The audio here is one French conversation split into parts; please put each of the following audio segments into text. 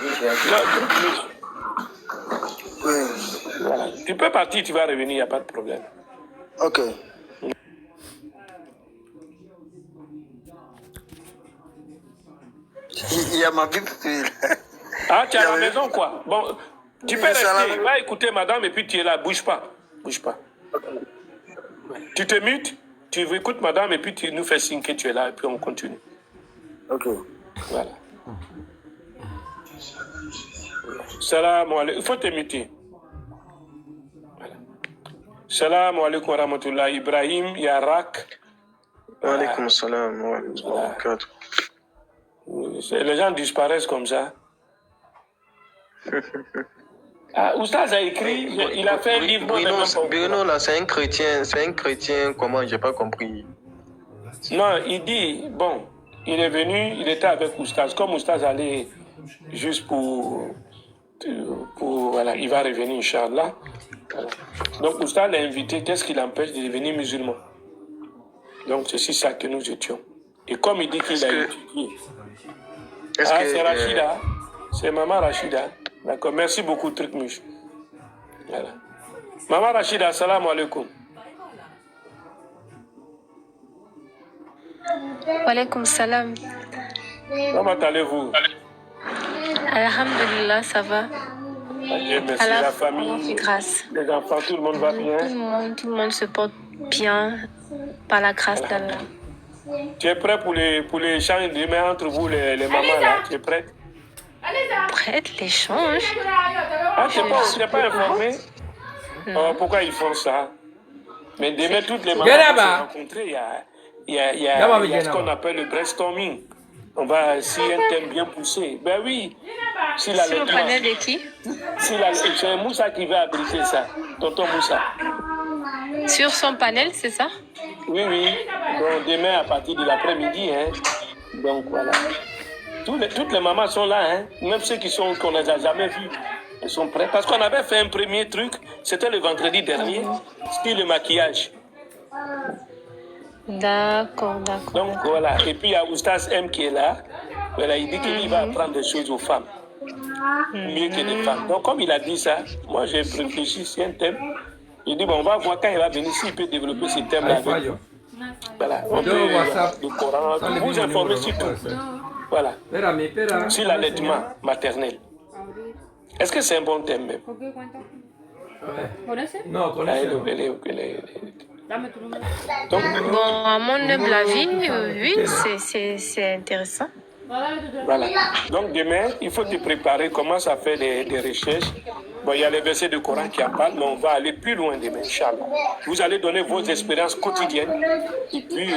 Non, plus. Oui. Voilà. Tu peux partir, tu vas revenir, il n'y a pas de problème. Ok. Il y a ma Bible. Ah, tu es à la maison, quoi. Bon, tu peux rester. Va écouter madame et puis tu es là. Bouge pas. Bouge pas. Tu te mutes, tu écoutes madame et puis tu nous fais signe que tu es là et puis on continue. Ok. Voilà. Salam alaikum. Il faut te muter. Voilà. Salam alaikum wa rahmatullah. Ibrahim Yarak. Wa alaikum salam wa barakatuh. Les gens disparaissent comme ça. Ah, Oustaz a écrit, il a fait un livre. Bruno, là, c'est un chrétien, comment, j'ai pas compris. Non, il dit, bon, il est venu, il était avec Oustaz. Comme Oustaz allait juste pour voilà, il va revenir, Inch'Allah. Voilà. Donc, Oustaz l'a invité, qu'est-ce qui l'empêche de devenir musulman? Donc, c'est ça que nous étions. Et comme il dit qu'il a étudié. Ah, c'est Rachida. C'est Maman Rachida. D'accord, merci beaucoup, Trucmuche. Voilà. Maman Rachida, salam alaikum. Wa alaikum salam. Comment allez-vous? Alhamdulillah, ça va. Dieu merci, la famille, grâce. Les enfants, tout le monde va bien? Tout le monde se porte bien par la grâce d'Allah. Tu es prêt pour l'échange demain entre vous, les mamans là? Tu es prête? Prête, l'échange? Ah, tu n'es pas informé? Oh, pourquoi ils font ça? Mais demain, toutes les mamans vont se rencontrer. Il y a ce qu'on appelle le brainstorming. On va, si un thème bien poussé, ben oui. Sur le panel de qui? C'est Moussa qui va abriter ça, tonton Moussa. Sur son panel, c'est ça? Oui, oui. Donc demain, à partir de l'après-midi, hein. Donc voilà. Toutes les mamans sont là, hein. Même ceux qu'on ne les a jamais vus. Ils sont prêts. Parce qu'on avait fait un premier truc, c'était le vendredi dernier, c'était le maquillage. D'accord. Donc voilà. Et puis il y a Oustaz M qui est là. Voilà, il dit qu'il va apprendre des choses aux femmes. Mieux que des femmes. Donc comme il a dit ça, moi j'ai réfléchi sur un thème. Je dis, bon, on va voir quand il va venir, s'il peut développer ce thème-là. Voilà. On peut le Coran, vous informer sur tout. Voilà. Sur l'allaitement maternel. Est-ce que c'est un bon thème même? Non, Donc, bon, à mon humble avis, oui, c'est intéressant. Voilà. Donc demain, il faut te préparer, commence à faire des recherches. Bon, il y a les versets de Coran qui en parlent, mais on va aller plus loin demain, Inch'Allah. Vous allez donner vos expériences quotidiennes. Et puis,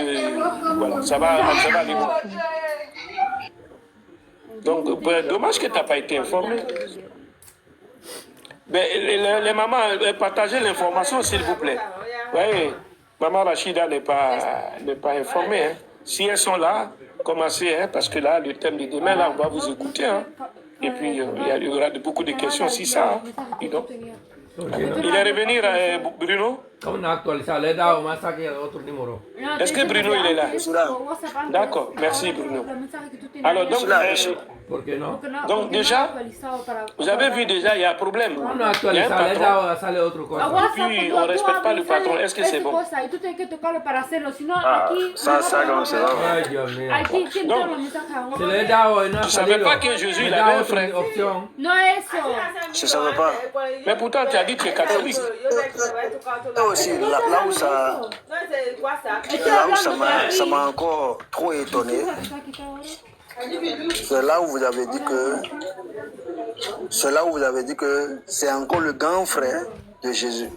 voilà, ça va aller loin. Donc, dommage que tu n'as pas été informé. Mais les mamans, partagez l'information, s'il vous plaît. Oui, maman Rachida n'est pas informée. Hein. Si elles sont là, commencez, hein, parce que là, le thème de demain, là, on va vous écouter. Hein. Et puis, il y aura beaucoup de questions si ça. Hein. Il est revenu, Bruno? Est-ce que Bruno, il est là? D'accord, merci Bruno. Alors, donc déjà, vous avez vu déjà, il y a un problème. Il y a un patron. Et puis, on ne respecte pas le patron. Est-ce que c'est bon? Ah, ça, comme c'est là. Donc, tu ne savais pas que Jésus, il avait un frère? Je ne savais pas. Mais pourtant, tu as dit que tu es catholique. Là aussi, là où ça m'a encore trop étonné, c'est là où vous avez dit que c'est encore le grand frère de Jésus.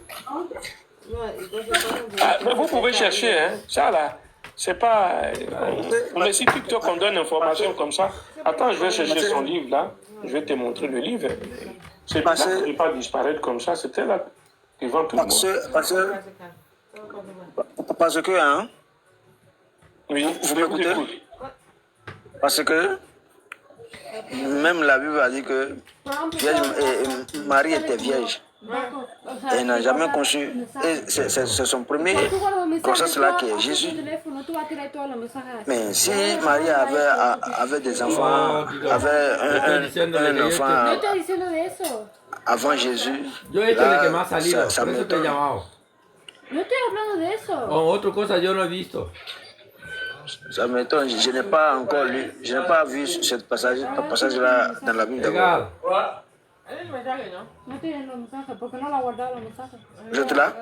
Ah, mais vous pouvez chercher, hein. Ça là, c'est pas. On est sur TikTok, on donne l'information comme ça. Attends, je vais chercher son livre là. Je vais te montrer le livre. C'est pas qu'il ne pas disparaître comme ça, c'était là devant tout le monde. Parce que, hein? Oui, vous m'écoutez? Parce que même la Bible a dit que Marie était vierge. Et il n'a jamais conçu. Et c'est son premier grossesse là qui est Jésus. Mais si Marie avait des enfants, avait un enfant avant Jésus, là, ça m'étonne. No estoy hablando de eso. Otra cosa yo no he visto. Ça m'étonne, je n'ai pas encore lu, je n'ai pas vu ce passage-là dans la Bible d'abord. Legal. No estoy viendo los mensajes, porque no la guardado los mensajes. Vous êtes là?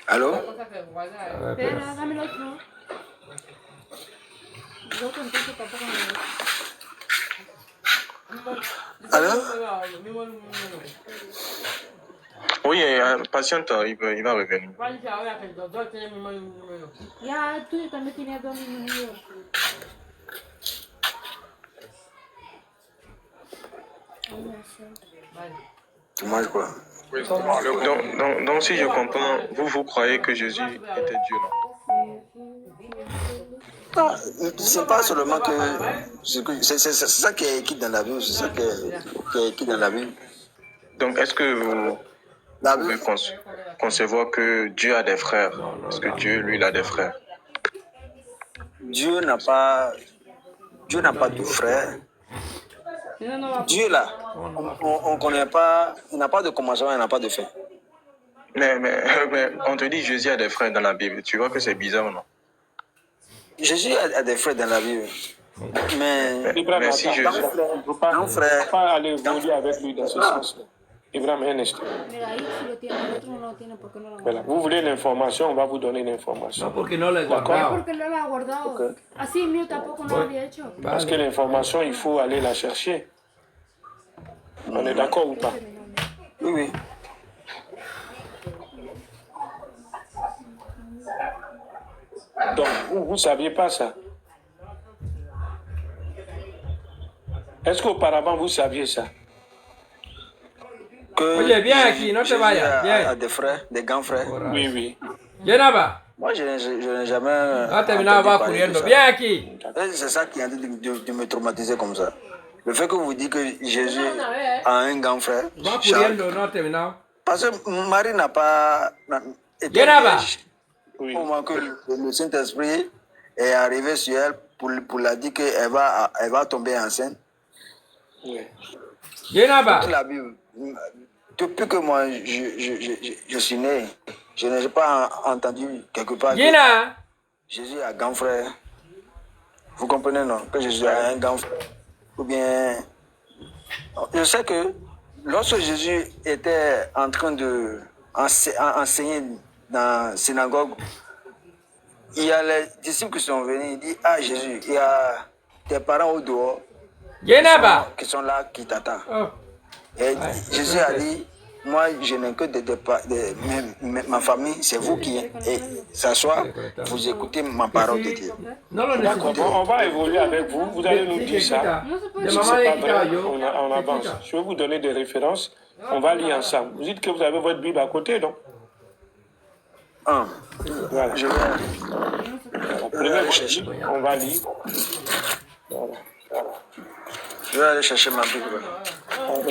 Allô? Espera, dame el otro. El otro entonces tampoco me lo. Allô? Oui, patiente, il va revenir. Ya, tú también tienes dos minutos. Tu manges quoi? Donc, si je comprends, vous croyez que Jésus était Dieu, non? Ah, c'est pas seulement que. C'est ça qui est écrit dans la Bible, c'est ça qui est écrit dans la Bible. Donc, est-ce que vous La pouvez Bible, concevoir que Dieu a des frères? Parce que Dieu, lui, il a des frères. Dieu n'a pas de frère. Dieu là, on connaît pas, il n'a pas de commencement, il n'a pas de fin. Mais on te dit Jésus a des frères dans la Bible. Tu vois que c'est bizarre, non? Jésus a des frères dans la Bible. Mais Ibrahim, Mais si attends, Jésus- on ne peut pas, non, frère. pas aller évoluer avec lui dans ce sens-là. Ibrahim, un instant. Mira, ahí sí lo tiene, el otro no lo tiene porque no lo Voilà. guardó. Vous voulez l'information, on va vous donner No, l'information. porque no le he Es guardado. porque no lo ha guardado. Así mío tampoco no lo había hecho. Parce que l'information, il faut aller la chercher. On est d'accord ou pas? Oui, oui. Donc, vous ne saviez pas ça? Est-ce qu'auparavant, vous saviez ça? Que Oye, viens Jésus- aquí, no te Jésus vayas, viens. a des frères, des grands frères. Oui, oui. Llenaba. Moi, je n'ai jamais. No terminaba entendu va parler de corriendo. ça. Bien aquí. Et c'est ça qui est en train de me traumatiser comme ça. Le fait que vous dites que Jésus a un grand frère, Va Charles, corriendo, no ha terminado. parce que Marie n'a pas été Llenaba. vierge Oui. au moment que le Saint-Esprit est arrivé sur elle pour la dire qu'elle va tomber enceinte. Oui. Llenaba. La Bible, depuis que moi je suis né, je n'ai pas entendu quelque part que Llena. Jésus a un grand frère. Vous comprenez, non? Que Jésus a un grand frère. Ou bien. Je sais que lorsque Jésus était en train de enseigner dans la synagogue, il y a les disciples qui sont venus, ils disent: Ah Jésus, il y a tes parents au dehors Llenaba. qui sont là, qui t'attendent. Oh. Et Jésus a dit: Moi, je n'ai que ma famille, c'est vous qui s'asseoir, vous écoutez ma parole de Dieu. No lo D'accord, necesito. bon, on va évoluer avec vous. Vous allez nous Sí, dire ça. quita. De Si mamá c'est le pas quitaba vrai, yo. on avance. Je vais vous donner des références. On va lire ensemble. Vous dites que vous avez votre Bible à côté, non? Voilà. Je vais. Prenez votre Bible, on va lire. Voilà. Voilà. Je vais aller chercher ma Bible.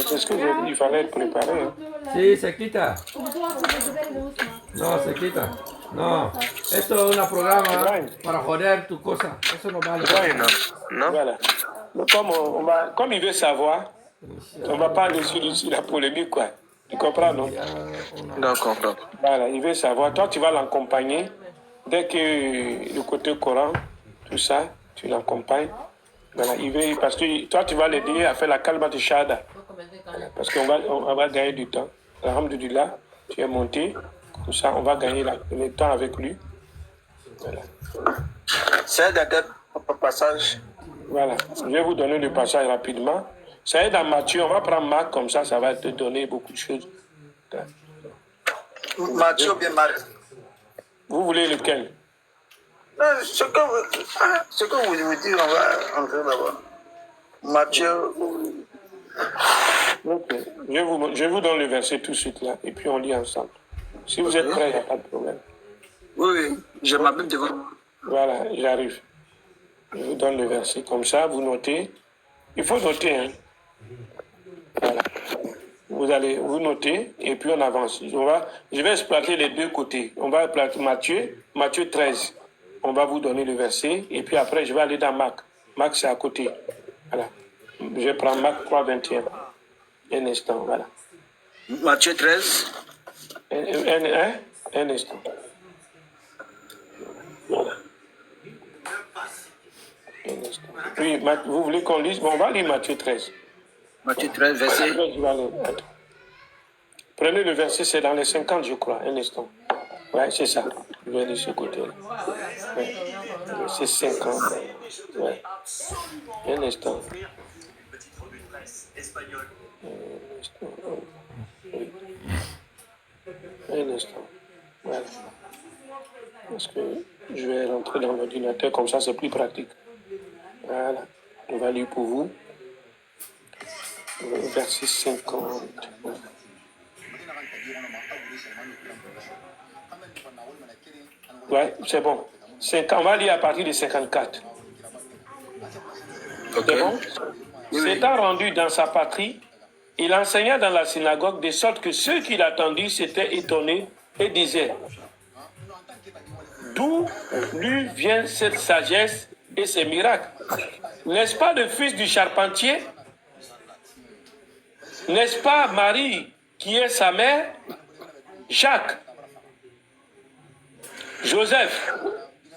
C'est ce que j'ai dit, il fallait être préparé. Hein. Sí, se quita. Como tú vas a resolver el uso. No, se quita. No. Esto es un programa para joder tu cosa. Eso no vale. Non, non? Voilà. Mais comme il veut savoir, on va pas aller sur la polémique, quoi. Tu comprends, non? D'accord, d'accord. Voilà, il veut savoir. Toi, tu vas l'accompagner. Dès que le côté Coran, tout ça, tu l'accompagnes. Voilà, il veut, parce que toi, tu vas l'aider à faire la kalma de shahada. Voilà, parce on va gagner du temps. Alhamdulillah, tu es monté. Comme ça, on va gagner le temps avec lui. Voilà. C'est dans quel passage? Voilà. Je vais vous donner le passage rapidement. Ça est dans Matthieu. On va prendre Marc comme ça va te donner beaucoup de choses. Matthieu ou bien Marc? Vous voulez lequel? Non, ce que vous dites, on va entrer d'abord. Matthieu. Ok. Je vous donne le verset tout de suite là. Et puis on lit ensemble. Si vous êtes prêts, il n'y a pas de problème. Oui, oui, j'ai ma Bible devant moi. Voilà, j'arrive. Je vous donne le verset. Comme ça, vous notez. Il faut noter, hein. Voilà. vous allez vous noter et puis on avance. Je vais exploiter les deux côtés. On va exploiter Matthieu 13. On va vous donner le verset et puis après je vais aller dans Marc. Marc c'est à côté. Voilà. Je prends Marc 3, 21. Un instant, voilà. Matthieu 13. Un instant. Voilà. Un instant. Oui, vous voulez qu'on lise? Bon, on va lire Matthieu 13. Matthieu 13, verset. Prenez le verset, c'est dans les 50, je crois. Un instant. Ouais, c'est ça. Je vais lire ce côté-là. Ouais. C'est 50. Ouais. Un instant. Un instant. Voilà. Parce que je vais rentrer dans l'ordinateur, comme ça c'est plus pratique. Voilà. On va lire pour vous. Verset 50. Ouais, c'est bon. On va lire à partir de 54. Ok. C'est bon? S'étant rendu dans sa patrie, il enseigna dans la synagogue, de sorte que ceux qui l'attendirent s'étaient étonnés et disaient: d'où lui vient cette sagesse et ces miracles? N'est-ce pas le fils du charpentier? N'est-ce pas Marie qui est sa mère? Jacques, Joseph,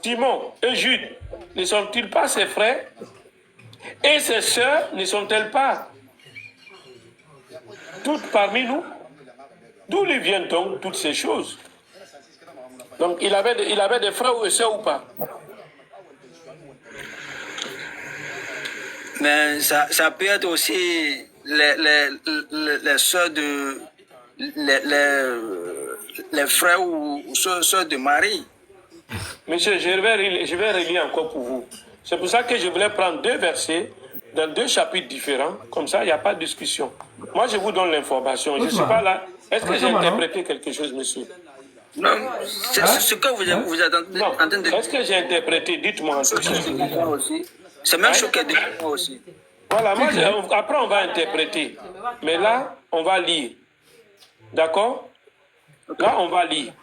Simon et Jude, ne sont-ils pas ses frères? Et ses sœurs ne sont-elles pas toutes parmi nous? D'où lui viennent donc toutes ces choses? Donc il avait des frères ou sœurs ou pas? Mais ça peut être aussi les sœurs de... Les frères ou sœurs de Marie. Monsieur, je vais relire encore pour vous. C'est pour ça que je voulais prendre deux versets dans deux chapitres différents. Comme ça, il n'y a pas de discussion. Moi, je vous donne l'information. Je ne suis pas là. Est-ce que j'ai interprété quelque chose, monsieur? Non, c'est ce que vous êtes en train de... Est-ce que j'ai interprété? Dites-moi. C'est même chose que de moi aussi. Voilà, après on va interpréter. Mais là, on va lire. D'accord? Là, on va lire.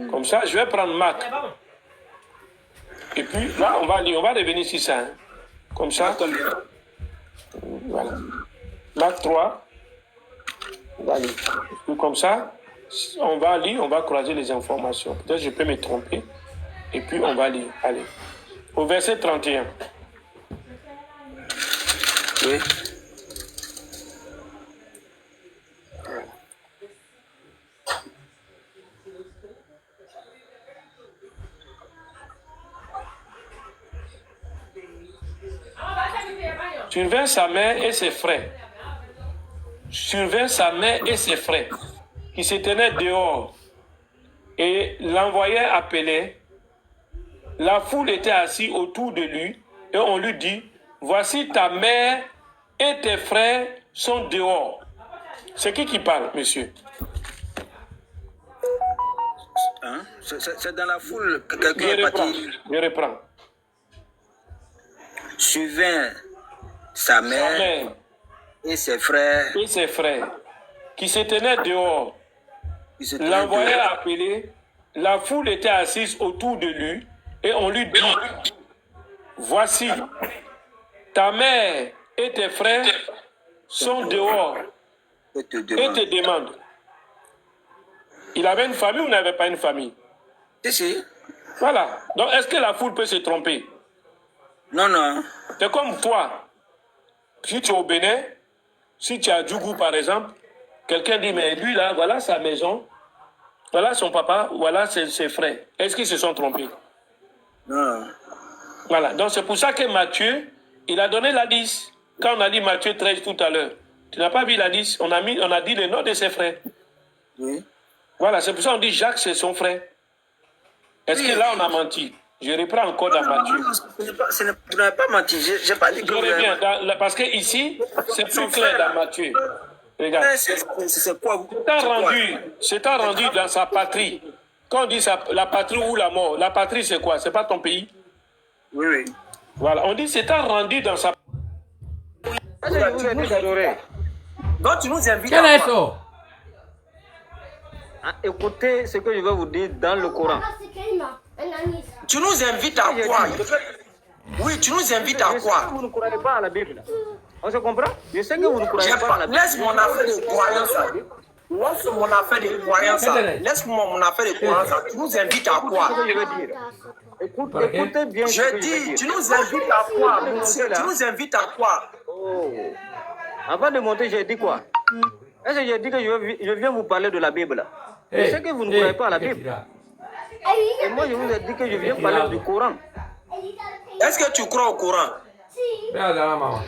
Comme ça, je vais prendre Marc. Et puis, là, on va lire. On va revenir sur ça. Hein. Comme ça. Voilà. Marc 3. On va lire. Et puis, comme ça, on va lire, on va croiser les informations. Peut-être que je peux me tromper. Et puis, on va lire. Allez. Au verset 31. Oui. Survint sa mère et ses frères. Survint sa mère et ses frères qui se tenaient dehors et l'envoyaient appeler. La foule était assise autour de lui et on lui dit: voici ta mère et tes frères sont dehors. C'est qui parle, monsieur? Hein? C'est dans la foule que quelqu'un est parti. Je reprends. Suivant sa mère et ses frères qui se tenaient dehors, l'envoyaient appeler. La foule était assise autour de lui et on lui dit: voici, ta mère et tes frères sont dehors et te demandent. Il avait une famille ou n'avait pas une famille? Si. Voilà. Donc, est-ce que la foule peut se tromper? Non, non. C'est comme toi. Si tu es au Bénin, si tu es à Djougou, par exemple, quelqu'un dit: mais lui, là, voilà sa maison, voilà son papa, voilà ses frères. Est-ce qu'ils se sont trompés? Non. Voilà. Donc, c'est pour ça que Matthieu, il a donné la liste. Quand on a dit Matthieu 13 tout à l'heure, tu n'as pas vu la liste? On a dit le nom de ses frères. Oui. Voilà, c'est pour ça qu'on dit Jacques, c'est son frère. Est-ce que là, on a menti? Je reprends encore dans Matthieu. Vous n'avez pas menti. Je n'ai pas dit que Je reviens, parce que ici, c'est plus clair dans Matthieu. Regarde. C'est quoi? S'étant rendu dans sa patrie. Quand on dit la patrie ou la mort, la patrie c'est quoi? C'est pas ton pays? Oui. Voilà, on dit s'étant rendu dans sa... Tu es adoré. Donc tu nous invites ¿Quién à es quoi? eso? Ah, écoutez ce que je vais vous dire dans le Coran. Tu nous invites à quoi? Oui, tu nous invites à Je sais que quoi? vous ne croyez pas à la Bible. On se comprend? Je sais que vous ne croyez J'ai pas à pas- la Bible. Laisse mon affaire de croyance. Là. Laisse mon affaire de croyance. Là. Laisse-moi mon affaire de croyance. Là. Tu nous invites à quoi? Ce que je vais dire. Écoutez bien ce Je que je vais dis, dire. tu nous invites à quoi, monsieur? Tu nous invites à quoi? Oh. Avant de monter, j'ai dit quoi? Est-ce que j'ai dit que je viens vous parler de la Bible? Je sais que vous ne croyez pas à la Bible. Et moi, je vous ai dit que je viens parler du Coran. Est-ce que tu crois au Coran? Vea la mamá.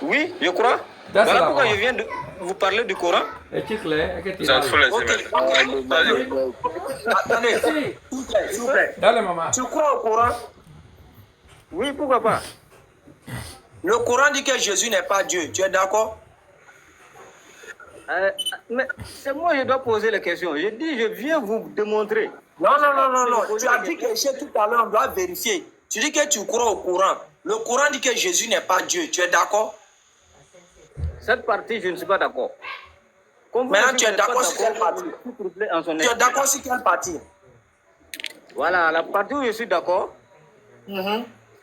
Oui, je crois. That's Voilà la pourquoi mamá. je viens de vous parler du Coran. El chicle, hay que Ça, il tirarlo. faut les Ok. aimer. Attendez, s'il vous plaît. Dale, mamá. Tu crois au Coran? Oui, pourquoi pas? Le Coran dit que Jésus n'est pas Dieu. Tu es d'accord? Mais c'est moi qui dois poser les questions. Je dis, je viens vous démontrer. Non. Tu as dit que chez tout à l'heure, on doit vérifier. Tu dis que tu crois au Coran. Le Coran dit que Jésus n'est pas Dieu. Tu es d'accord? Cette partie, je ne suis pas d'accord. Comme Maintenant, vous tu es n'êtes pas d'accord sur quelle partie? s'il vous plaît, en son Tu es esprit. d'accord sur quelle partie? Voilà, la partie où je suis d'accord,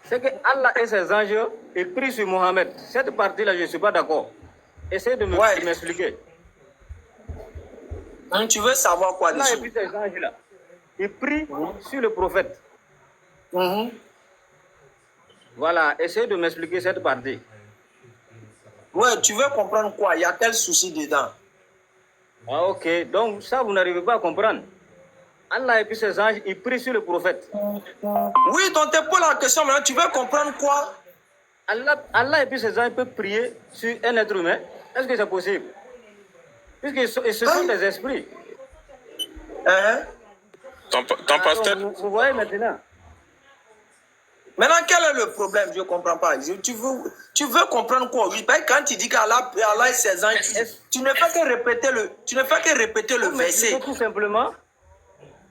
c'est que Allah et ses anges est pris sur Mohammed. Cette partie-là, je ne suis pas d'accord. Essayez de Ouais. m'expliquer. Tu veux savoir quoi Allah et dessus? puis ces anges-là, est pris sur le prophète. Voilà, essayez de m'expliquer cette partie. Ouais, tu veux comprendre quoi? Il y a quel souci dedans? Ah, ok. Donc, ça, vous n'arrivez pas à comprendre. Allah et puis ses anges, ils prient sur le prophète. Oui, donc tu poses la question maintenant. Tu veux comprendre quoi? Allah et puis ses anges peuvent prier sur un être humain. Est-ce que c'est possible? Puisque ce sont des esprits. Hein? Ton pasteur, Vous voyez maintenant? Maintenant, quel est le problème? Je ne comprends pas. Tu veux comprendre quoi? Oui, parce que quand tu dis qu'Allah et ses anges, tu ne fais que répéter le Mais verset. c'est tout simplement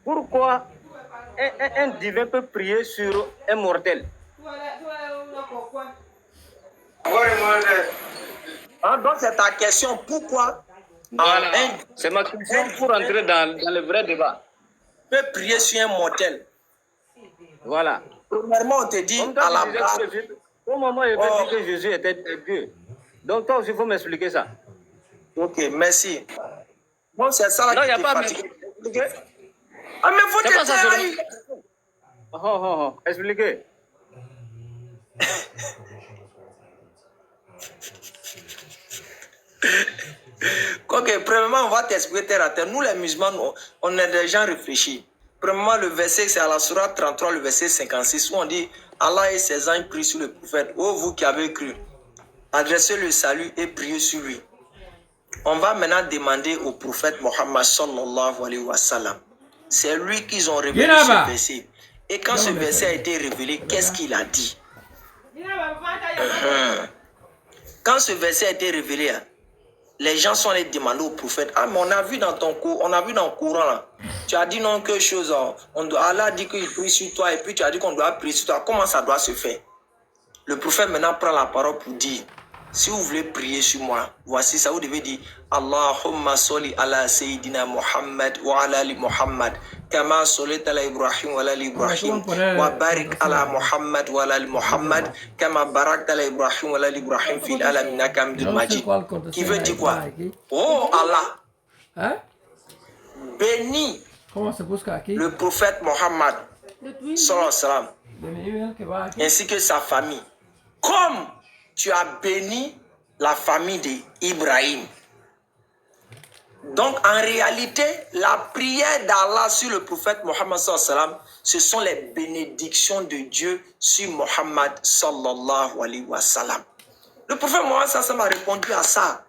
pourquoi un divin peut prier sur un mortel. Ah, donc c'est ta question. Pourquoi un C'est ma question pour entrer dans le vrai débat. peut prier sur un mortel? Voilà. Premièrement, on te dit Comme à toi, la tu disais base. que Jésus- au moment où il avait dit que Jésus était Dieu. Donc toi aussi, il faut m'expliquer ça. Ok, merci. Bon, c'est ça là Non, il qui n'y a te pas à fatigue. m'expliquer. Ah, mais faut C'est pas ça te seulement. taire. Expliquez. Ok, premièrement, on va t'expliquer terre à terre. Nous, les musulmans, on est des gens réfléchis. Premièrement, le verset, c'est à la sourate 33, le verset 56, où on dit Allah et ses anges prient sur le prophète. Ô vous qui avez cru, adressez le salut et priez sur lui. On va maintenant demander au prophète Mohammed sallallahu alayhi wa sallam. C'est lui qu'ils ont révélé ce verset. Et quand ce verset a été révélé, qu'est-ce qu'il a dit? Quand ce verset a été révélé, les gens sont allés demander au prophète. Ah, mais on a vu dans ton cours, on a vu dans le Coran là. Tu as dit non quelque chose. Allah dit qu'il prie sur toi et puis tu as dit qu'on doit prier sur toi. Comment ça doit se faire? Le prophète maintenant prend la parole pour dire, si vous voulez prier sur moi, voici ça, vous devez dire Allahumma salli ala Sayyidina Muhammad wa ala ali Muhammad kama sallaita ala Ibrahim wa ala ali Ibrahim wa barik ala Muhammad wa ala ali Muhammad kama barakta ala Ibrahim wa ala ali Ibrahim fil alamin innaka Hamidun Majid. Qui veut dire quoi? Oh Allah, ¿Eh? bénis ¿Cómo se busca aquí? le prophète Mohammed sallallahu alayhi wa sallam, De mi nivel que va aquí. ainsi que sa famille, comme tu as béni la famille d'Ibrahim. Donc en réalité, la prière d'Allah sur le prophète Mohammed sallallahu alayhi wa sallam, ce sont les bénédictions de Dieu sur Mohammed sallallahu alayhi wa sallam. Le prophète Mohammed sallallahu alayhi wa sallam a répondu à ça.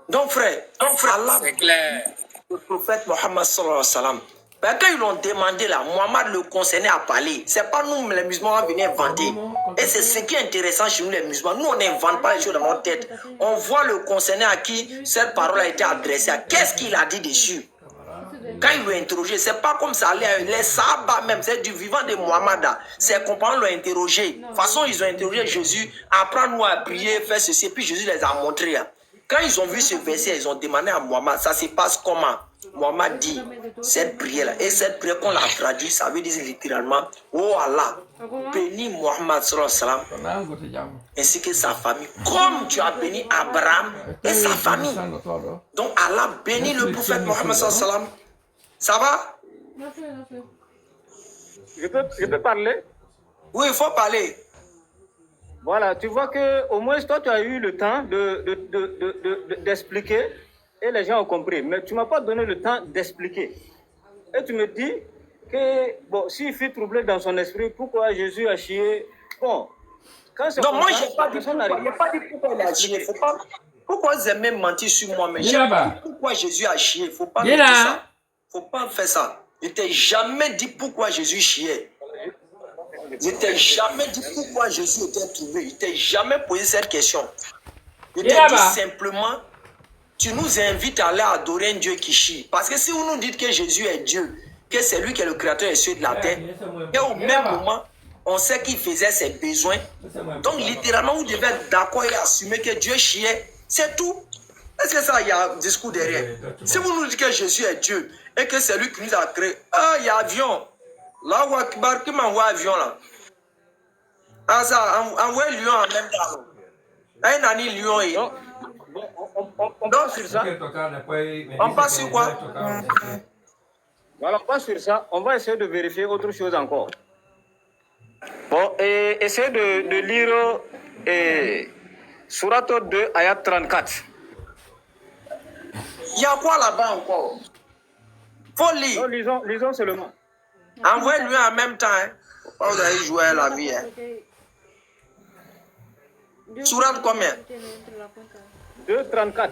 Donc frère, Allah, C'est clair. le prophète Mohammed sallallahu alayhi wa sallam, ben, quand ils l'ont demandé là, Mohammed le concerné à parler. C'est pas nous les musulmans qui venons inventer. Et c'est ce qui est intéressant chez nous les musulmans. Nous on n'invente pas les choses dans notre tête. On voit le concerné à qui cette parole a été adressée. Qu'est-ce qu'il a dit dessus? Quand ils l'ont interrogé, c'est pas comme ça. Les Sahaba même, c'est du vivant de Mohammed. Ses compagnons l'ont interrogé. De toute façon, ils ont interrogé Jésus. Apprends-nous à prier, faire ceci. Et puis Jésus les a montré. Quand Quand ils ont vu ce verset, ils ont demandé à Mohammed, ça se passe comment? Mohammed dit cette prière-là. Et cette prière qu'on l'a traduit, ça veut dire littéralement, oh Allah, bénis Mohammed ainsi que sa famille, comme tu as béni Abraham et sa famille. Donc Allah bénit le prophète Mohammed. Ça va? Je peux parler? Oui, il faut parler. Voilà, tu vois que au moins toi tu as eu le temps d'expliquer et les gens ont compris. Mais tu ne m'as pas donné le temps d'expliquer. Et tu me dis que, bon, s'il fait troubler dans son esprit, pourquoi Jésus a chié? Bon, quand c'est non, moi je n'ai pas dit pourquoi il a chié. Pourquoi vous aimez mentir sur moi? Mais j'ai dit pourquoi Jésus a chié. Il ne faut pas dire ça. Il ne faut pas faire ça. Je ne t'ai jamais dit pourquoi Jésus chiait. Je ne t'ai jamais dit pourquoi Jésus était trouvé. Je ne t'ai jamais posé cette question. Je t'ai dit simplement, tu nous invites à aller adorer un Dieu qui chie. Parce que si vous nous dites que Jésus est Dieu, que c'est lui qui est le créateur des cieux et de la terre, et au même moment, on sait qu'il faisait ses besoins. Donc littéralement, vous devez être d'accord et assumer que Dieu chiait. C'est tout. Est-ce que ça, il y a un discours derrière? Si vous nous dites que Jésus est Dieu et que c'est lui qui nous a créé, ah, il y a avion. Là, qui m'envoie avion là? Ah, ça, envoie lion en même temps. Un année lion. On passe sur ça. On passe sur quoi? Voilà, on passe sur ça. On va essayer de vérifier autre chose encore. Bon, et essayez de lire Surat 2, ayat 34. Il y a quoi là-bas encore? Faut lire. Non, lisons seulement. Envoie-lui en même temps. Hein. Vous allez jouer à la vie. Hein. Surat combien? 2,34.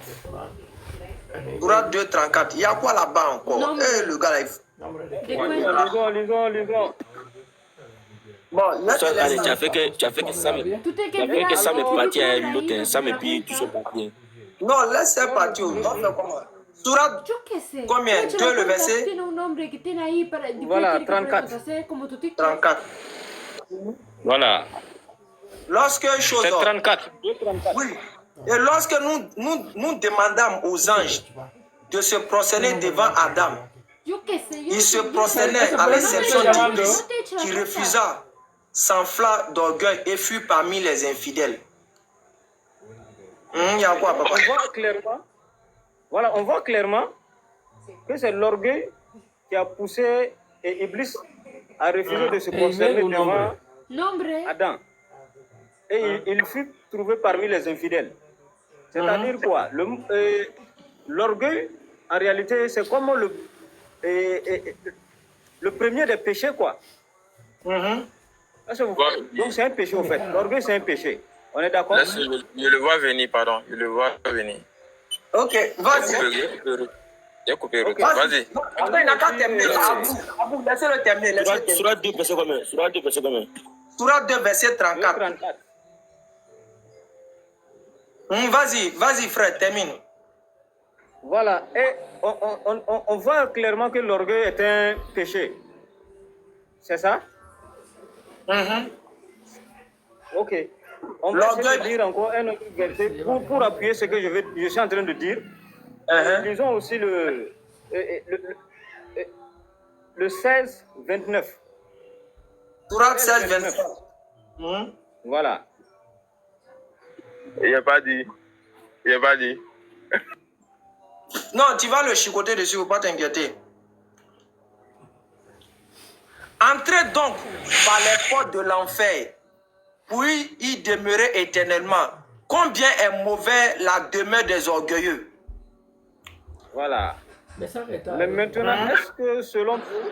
Surat 2,34. Il y a quoi là-bas encore? Eh, le gars là. Lisons. Bon, là, tu as fait que ça me partit à l'autre, ça me pille tout ce papier. Non, laisse-le partir. On va faire comment? Surat combien? 2 le verset? Voilà, 34. 34. Voilà. Lorsque chose. C'est 34. Oui. Et lorsque nous demandons aux anges de se prosterner devant Adam, il se prosternait à l'exception d'Iblis qui refusa, s'enfla d'orgueil et fut parmi les infidèles. Il y a quoi, papa? On voit clairement que c'est l'orgueil qui a poussé et Iblis a refusé de se prosterner devant Adam. Et il fut trouvé parmi les infidèles. C'est-à-dire quoi? L'orgueil, en réalité, c'est comme le premier des péchés, quoi. Donc c'est un péché, au fait. L'orgueil, c'est un péché. On est d'accord? Je le vois venir, pardon. Je le vois venir. Ok, vas-y. J'ai coupé. Vas-y. Il n'a qu'à terminer. Abou, laissez-le terminer. Surat 2, verset combien? Surat 2, verset combien? Surat 2, verset 34. Vas-y, frère, termine. Voilà. Et on voit clairement que l'orgueil est un péché. C'est ça? Ok. On va essayer de dire encore un autre verset pour appuyer ce que je suis en train de dire. Disons aussi le 16, 29. Surat 16, 29. Voilà. Il n'y a pas dit. Non, tu vas le chicoter dessus, faut pas t'inquiéter. Entrez donc par les portes de l'enfer, puis y demeurer éternellement. Combien est mauvais la demeure des orgueilleux. Voilà. Mais maintenant, est-ce que selon vous,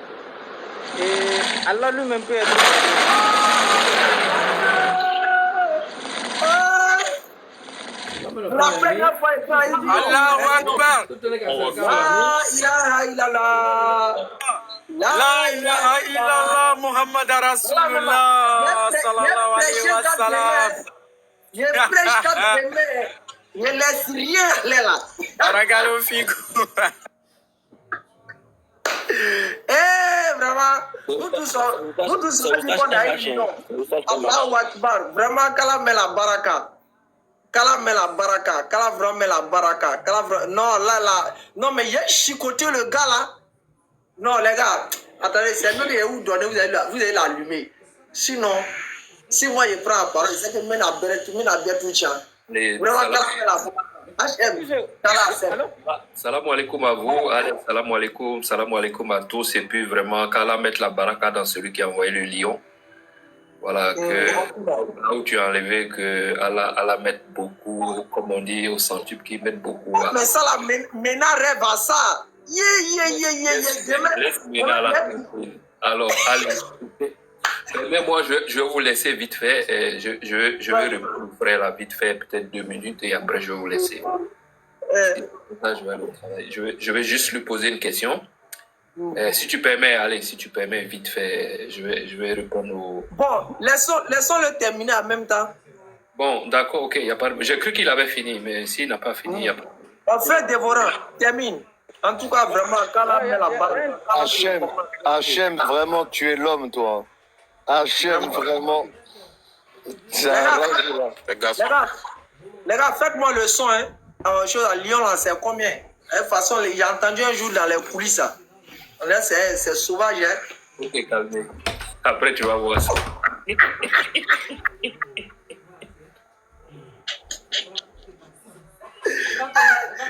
Allah lui-même peut être... La première fois, Allahu Akbar. La ilaha illallah. La ilaha illallah Muhammad Rasulullah sallallahu alayhi wa sallam. Je prêche 4 semaines. Je laisse rien aller là. Regarde au figo. Vraiment, nous tous sommes du monde à une. Allahu Akbar. Vraiment, Kalam la baraka. Kala met la baraka, Kala vraiment met la baraka, non, là, non, mais il a chicoté le gars là. Non, les gars, attendez, c'est même où donner, vous allez l'allumer. Sinon, si moi je prends la parole, c'est que je mets la bête tout tient. Vraiment, Kala met la baraka. Salam alaikum à vous, allez, salam alaikum à tous, et puis vraiment, Kala mettre la baraka dans celui qui a envoyé le lion. Voilà, que là où tu as enlevé, que Allah mette beaucoup, comme on dit au centuple, qui mette beaucoup. Mais ça, là, Mena rêve à ça. Laisse Mena là. Alors, allez. Mais moi, je vais vous laisser vite fait. Et je vais répondre au frère là, vite fait, peut-être 2 minutes, et après, je vais vous laisser. Là, je vais aller au travail. Je vais juste lui poser une question. Si tu permets, allez, si tu permets, vite fait, je vais répondre au... Bon, laissons-le terminer en même temps. Bon, d'accord, ok, y a pas... J'ai cru qu'il avait fini, mais s'il n'a pas fini, il n'y a pas... Enfin, dévorant, termine. En tout cas, vraiment, quand on met la barre... Hachem, vraiment, tu es l'homme, toi. Hachem, vraiment... Les gars, faites-moi le son, hein. Chose à Lyon, là, c'est combien? De toute façon, j'ai entendu un jour dans les coulisses, ça. Là, c'est sauvage, hein. Ok, calme. Après, tu vas voir ça.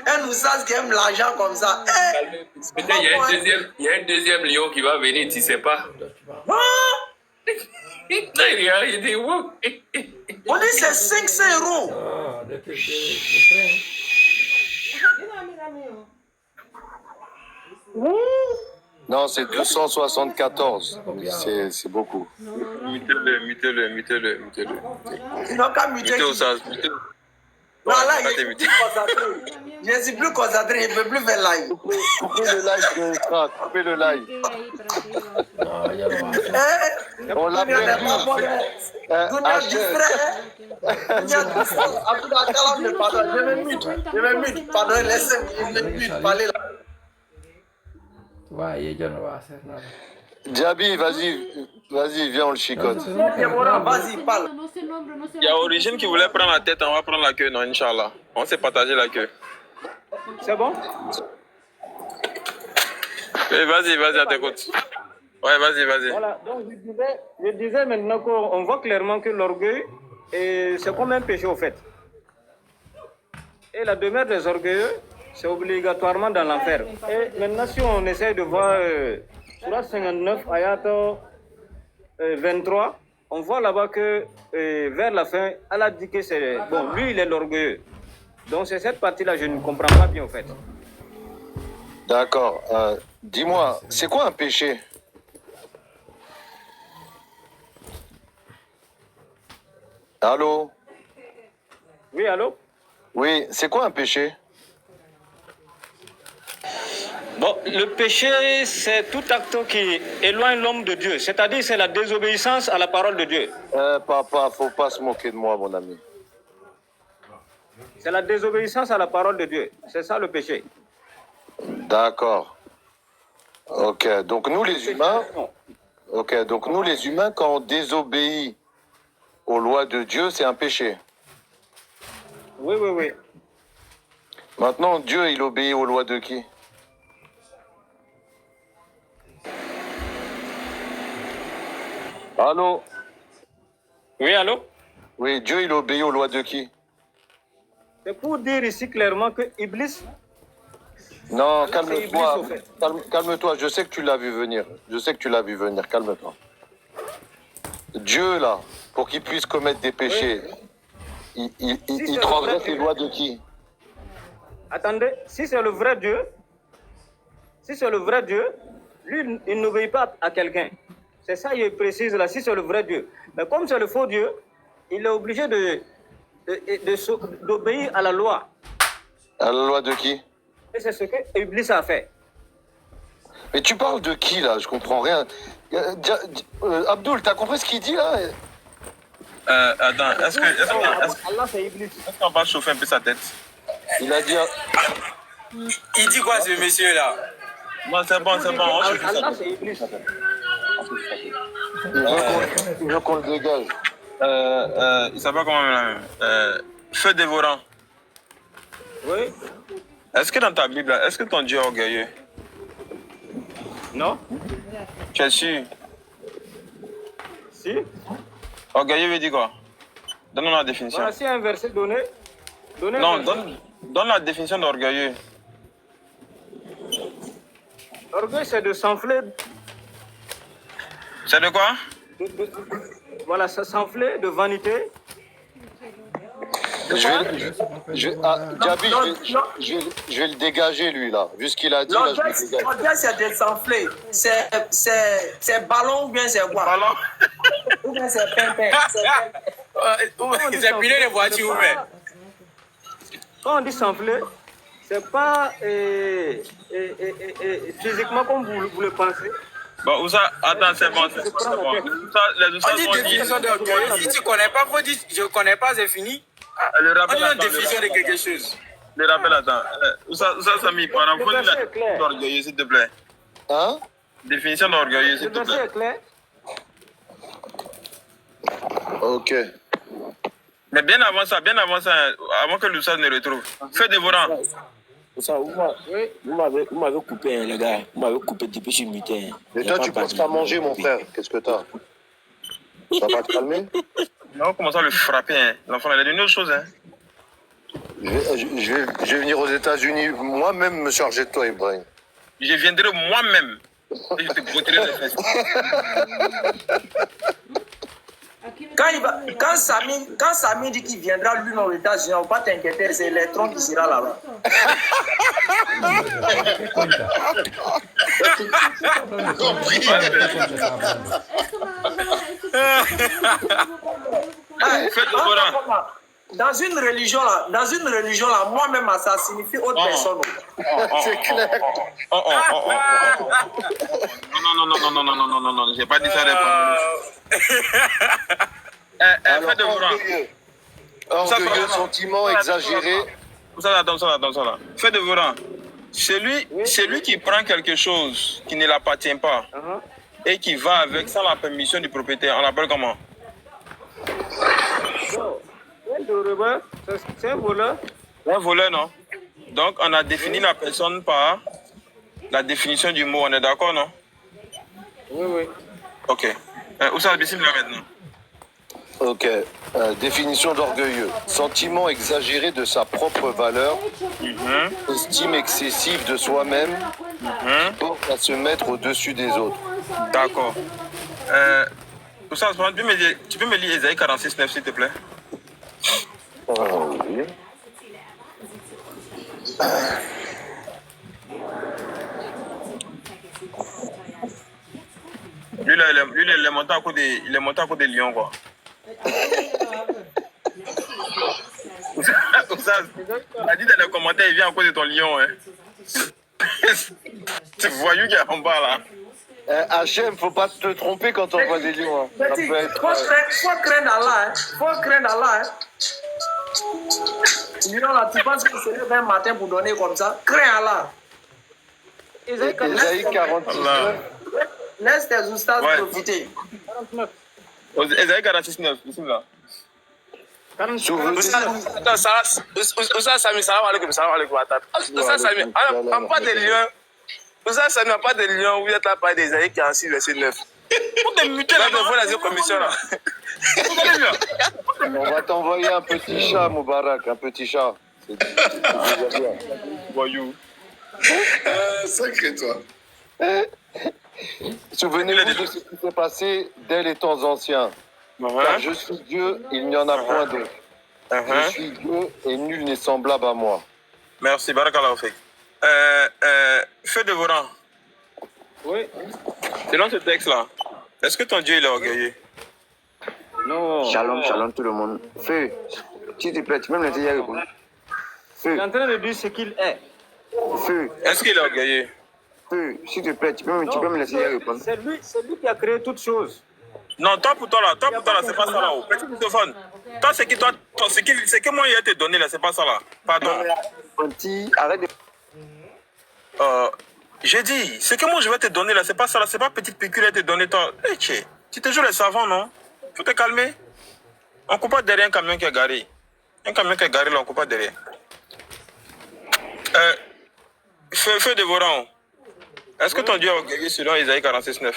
Un Oussas qui aime l'argent comme ça. Il y a un deuxième lion qui va venir, tu ne sais pas. Il dit, on dit c'est 500 euros. Non, c'est 274. C'est beaucoup. Mutez-le. Ils n'ont qu'à muter. Non, là, je ne suis plus concentré, je ne peux plus faire live. Coupez le live, coupez le live. On l'appelle. Je vais mute. Pardon, laissez-moi parler là. Ouais, ella no va a hacer nada. Djabi, vas-y, viens, on le chicote. Vas-y, parle. Il y a Origine qui voulait prendre la tête, on va prendre la queue, non, Inch'Allah. On s'est partagé la queue. C'est bon? Oui, vas-y, à t'écoute. Ouais, vas-y. Voilà, donc je disais maintenant qu'on voit clairement que l'orgueil, c'est comme un péché au fait. Et la demeure des orgueilleux, c'est obligatoirement dans l'enfer. Et maintenant, si on essaie de voir Surah 59, ayat 23, on voit là-bas que vers la fin, Allah dit que c'est... Bon, lui, il est l'orgueilleux. Donc c'est cette partie-là, je ne comprends pas bien, en fait. D'accord. Dis-moi, c'est quoi un péché? Allô? Oui, allô? Oui, c'est quoi un péché? Bon, le péché, c'est tout acte qui éloigne l'homme de Dieu. C'est-à-dire, c'est la désobéissance à la parole de Dieu. Papa, faut pas se moquer de moi, mon ami. C'est la désobéissance à la parole de Dieu. C'est ça le péché. D'accord. Ok, donc nous les humains... Ok, donc nous les humains, quand on désobéit aux lois de Dieu, c'est un péché. Oui. Maintenant, Dieu, il obéit aux lois de qui? Allô? Oui, allô? Oui, Dieu, il obéit aux lois de qui? C'est pour dire ici clairement que Iblis... Non, calme-toi. Calme-toi, je sais que tu l'as vu venir. Calme-toi. Dieu, là, pour qu'il puisse commettre des péchés, il transgresse les lois de qui? Attendez, si c'est le vrai Dieu, lui, il n'obéit pas à quelqu'un. C'est ça, il précise là, si c'est le vrai Dieu. Mais comme c'est le faux Dieu, il est obligé d'obéir à la loi. À la loi de qui? Et c'est ce que Iblis a fait. Mais tu parles de qui là? Je comprends rien. Abdul, t'as compris ce qu'il dit là? Attends, est-ce Allah, c'est Iblis. Est-ce qu'on va chauffer un peu sa tête? Il a dit... Il dit quoi ce monsieur là? Non, c'est bon. Allah, c'est Iblis. Il veut qu'on le dégage. Il s'appelle comment même? Feu dévorant. Oui. Est-ce que dans ta Bible, est-ce que ton Dieu est orgueilleux? Non. Tu es sûr? Si. Orgueilleux veut dire quoi? Donne-nous la définition. Voilà, si un verset donné. Non, donne la définition d'orgueilleux. Orgueil, c'est de s'enfler. C'est de quoi? Voilà, ça s'enfler de vanité. Gabi, je vais le dégager, lui, là. Vu ce qu'il a dit, là, je vais le dégager. L'orgueil, c'est de s'enfler. C'est ballon ou bien c'est quoi? Ballon. Ou bien c'est pimpin. C'est piler les voitures, mais. Quand on dit s'enfler, c'est pas physiquement comme vous le pensez. Bon, Oussa, attends, c'est bon. Les On dit définition d'orgueil. Si tu ne connais pas, faut dire je ne connais pas, c'est fini. On dit une définition de quelque chose. Le rappel, attends. Oussa, Samy, par rapport à la définition d'orgueilleux, s'il te plaît. Hein? Définition d'orgueilleux, s'il te plaît. Le verset est clair. Ok. Mais bien avant ça, avant que Loussa ne retrouve. Feu dévorant. Ça, vous m'avez coupé, hein, les gars. Vous m'avez coupé depuis ce matin. Mais toi, tu penses pas manger, mon frère. Qu'est-ce que t'as? Ça va te calmer? On commence à le frapper, hein. L'enfant, il a donné autre chose, hein. Je vais venir aux États-Unis moi-même me charger de toi, Ibrahim. Je viendrai moi-même et je te botterai les fesses. Quand Samy dit qu'il viendra lui aux États-Unis, on va pas t'inquiéter, c'est l'électron qui sera là-bas. Dans une religion là, moi-même, ça signifie autre personne. C'est clair. Non, j'ai pas dit ça. Feu dévorant. Orgueilleux, sentiment exagéré. Ça là. Feu dévorant. Celui qui prend quelque chose qui ne l'appartient pas et qui va avec sans la permission du propriétaire, on l'appelle comment? C'est un voleur. Un voleur, non? Donc, on a défini la personne par la définition du mot. On est d'accord, non? Oui. Ok. Oussa Bissim là maintenant. Ok. Définition d'orgueilleux. Sentiment exagéré de sa propre valeur. Estime excessive de soi-même. Porte à se mettre au-dessus des autres. D'accord. Oussa, tu peux me lire Ésaïe 46, 9, s'il te plaît? Oui. Lui, là, il est monté à cause des lions, quoi. On a dit dans les commentaires, il vient à cause de ton lion, hein. C'est voyou qui est en bas, là. Hachem, faut pas te tromper quand on voit des lions. Hein. Faut craindre Allah. Faut craindre Allah. Lion là, tu penses que c'est le même matin pour donner comme ça? Crains Allah. Ésaïe 46. Laisse tes oustas profiter. Ésaïe 46, 9, ici là. Attends, ça, Samy, salam alaikum. Ça, Samy, on pas de lion. Ça, Samy, on pas de lion. Vous êtes là par des Ésaïe 46, verset 9. Pour te muter là, devant la commission là. On va t'envoyer un petit chat, Moubarak, un petit chat. Voyou. Sacré toi. Souvenez-vous de ce qui s'est passé dès les temps anciens. Car je suis Dieu, il n'y en a point d'autre. Je suis Dieu et nul n'est semblable à moi. Merci, Barakallah Fek. Feu dévorant. Oui. Selon ce texte-là, est-ce que ton Dieu il est orgueilleux? Non. Shalom tout le monde. Feu, s'il te plaît, tu peux me laisser y répondre. Feu. Il est en train de dire ce qu'il est. Feu. Est-ce qu'il est orgueilleux? Feu, s'il te plaît, tu peux me laisser y répondre. C'est lui qui a créé toutes choses. Non, toi pour toi là, c'est pas ça là-haut. Petit téléphone. Toi, c'est que moi il a te donné là, c'est pas ça là. Pardon. Arrête de... J'ai dit, ce que moi je vais te donner là, c'est pas ça là, c'est pas petite piqûre à te donner toi. Hey, tu te joues les savants, non? Faut te calmer. On coupe pas derrière un camion qui est garé. Un camion qui est garé là, on ne coupe pas derrière. Feu dévorant. Est-ce que ton Dieu est orgueilleux selon Isaïe 46:9?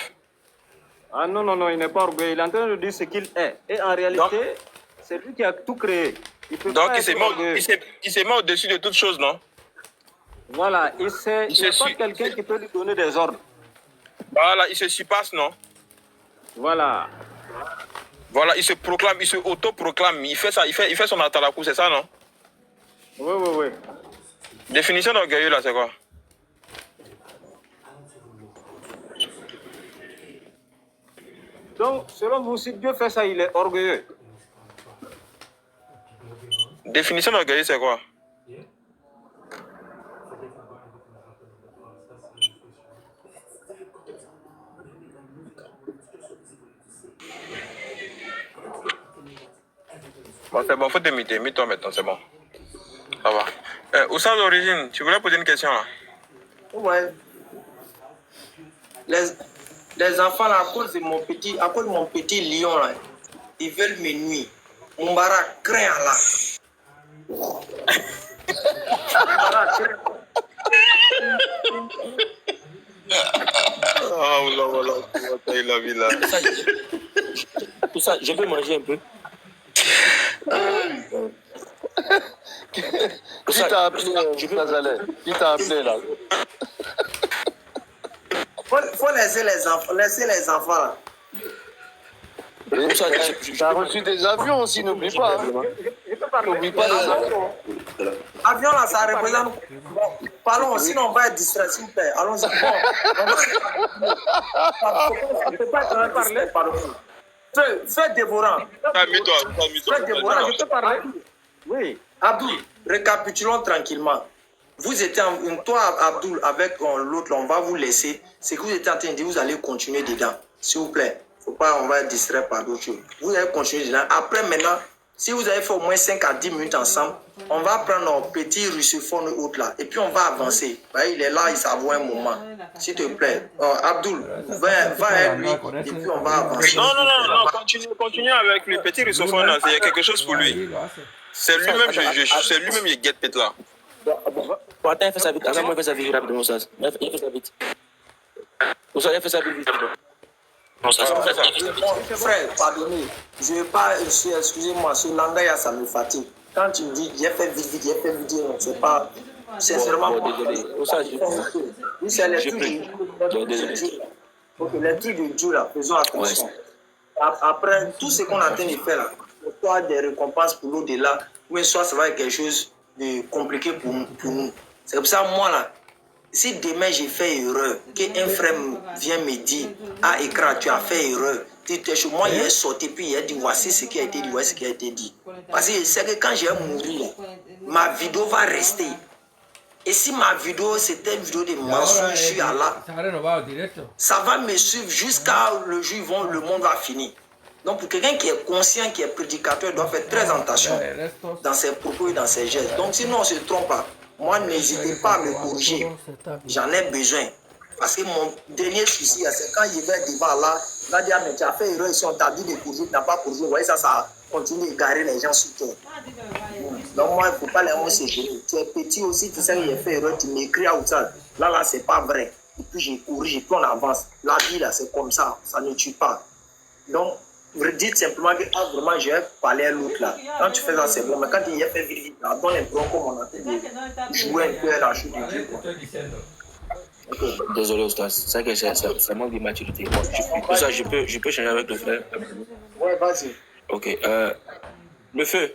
Ah non, non, non, il n'est pas orgueilleux. Il est en train de dire ce qu'il est. Et en réalité, c'est lui qui a tout créé. Donc il s'est mis au-dessus de toutes choses, non? Voilà, il n'y a pas quelqu'un qui peut lui donner des ordres. Voilà, il se surpasse, non? Voilà. Voilà, il se proclame, il se auto-proclame. Il fait ça, il fait son atalakou, c'est ça, non? Oui, oui, oui. Définition d'orgueilleux, là, c'est quoi? Donc, selon vous, si Dieu fait ça, il est orgueilleux. Définition d'orgueilleux, c'est quoi? Bon, c'est bon, faut te muter. Mute-toi maintenant, c'est bon. Ça va. Où ça l'origine? Tu voulais poser une question là? Ouais. Les enfants là, à cause de mon petit lion là, ils veulent me nuire. Mon barak craint là. Oh là voilà, il a vu là. Tout ça, je peux manger un peu. Qui t'a appelé, Nazalé? Qui t'a appelé là? Faut laisser les enfants là. Tu as reçu des avions aussi, n'oublie pas. N'oublie pas les avions. Avion là, ça représente. Bon, parlons, sinon on va être distrait, s'il vous plaît. Allons-y. Bon, on ne peut pas être parler. Fais dévorant. Fais dévorant, je peux parler. Oui. Abdul, récapitulons tranquillement. Vous étiez, toi, Abdul, avec l'autre, on va vous laisser. C'est que vous étiez en train de dire, vous allez continuer dedans. S'il vous plaît. Faut pas, on va être distrait par d'autres choses. Vous allez continuer dedans. Après, maintenant, si vous avez fait au moins 5 à 10 minutes ensemble, on va prendre nos petits russophones autres là. Et puis, on va avancer. Il est là, il s'avoue un moment. S'il te plaît. Abdul, va avec lui. Et puis, on va avancer. Non, continue avec lui. Petit russophone là, il y a quelque chose pour lui. C'est lui-même, il guette pète là. Bon, attends, il fait ça vite. Attends, moi, il fait ça vite rapidement, ça. Il fait ça vite. Il fait ça vite. Frère, pardonnez. Je ne vais pas, excusez-moi, ce langage, ça me fatigue. Quand tu me dis, j'ai fait vite, c'est pas. Sincèrement, désolé. C'est les trucs de Dieu là, faisons attention. Après, tout ce qu'on est en train de faire là, soit des récompenses pour l'au-delà, ou soit ça va être quelque chose de compliqué pour nous. C'est pour ça, moi là, si demain j'ai fait erreur, qu'un frère vient me dire, ah Ekra, tu as fait erreur, moi il est sorti, puis il a dit, voici ce qui a été dit, voici ce qui a été dit. Parce que c'est que quand j'ai mouru, ma vidéo va rester. Et si ma vidéo, c'était une vidéo de mensonge, je suis Allah, ça va me suivre jusqu'à le jour où le monde va finir. Donc pour quelqu'un qui est conscient, qui est prédicateur, il doit faire très attention dans ses propos et dans ses gestes. Donc sinon on ne se trompe pas. Moi, n'hésitez pas à me corriger. J'en ai besoin. Parce que mon dernier souci, c'est quand il va devant Allah, il va dire, mais tu as fait erreur ici, on t'a dit de corriger, tu n'as pas corrigé. Vous voyez, ça continue d'égarer les gens sur terre. Donc moi, il ne faut pas les montrer. Tu es petit aussi, tu sais que j'ai fait erreur, tu m'écris à outside. Là, ce n'est pas vrai. Et puis j'ai corrigé, puis on avance. La vie, là, c'est comme ça. Ça ne tue pas. Donc, vous dites simplement que vraiment, je vais parler à l'autre là. Quand tu fais ça, c'est bon. Mais quand il y a fait vite, là, donne un bronco, on a fait jouer un peu à la chute de Dieu. Désolé, Oustas. C'est vrai que ça manque de maturité. Pour ça, je peux changer avec le frère. Ouais, vas-y. Ok. Le feu.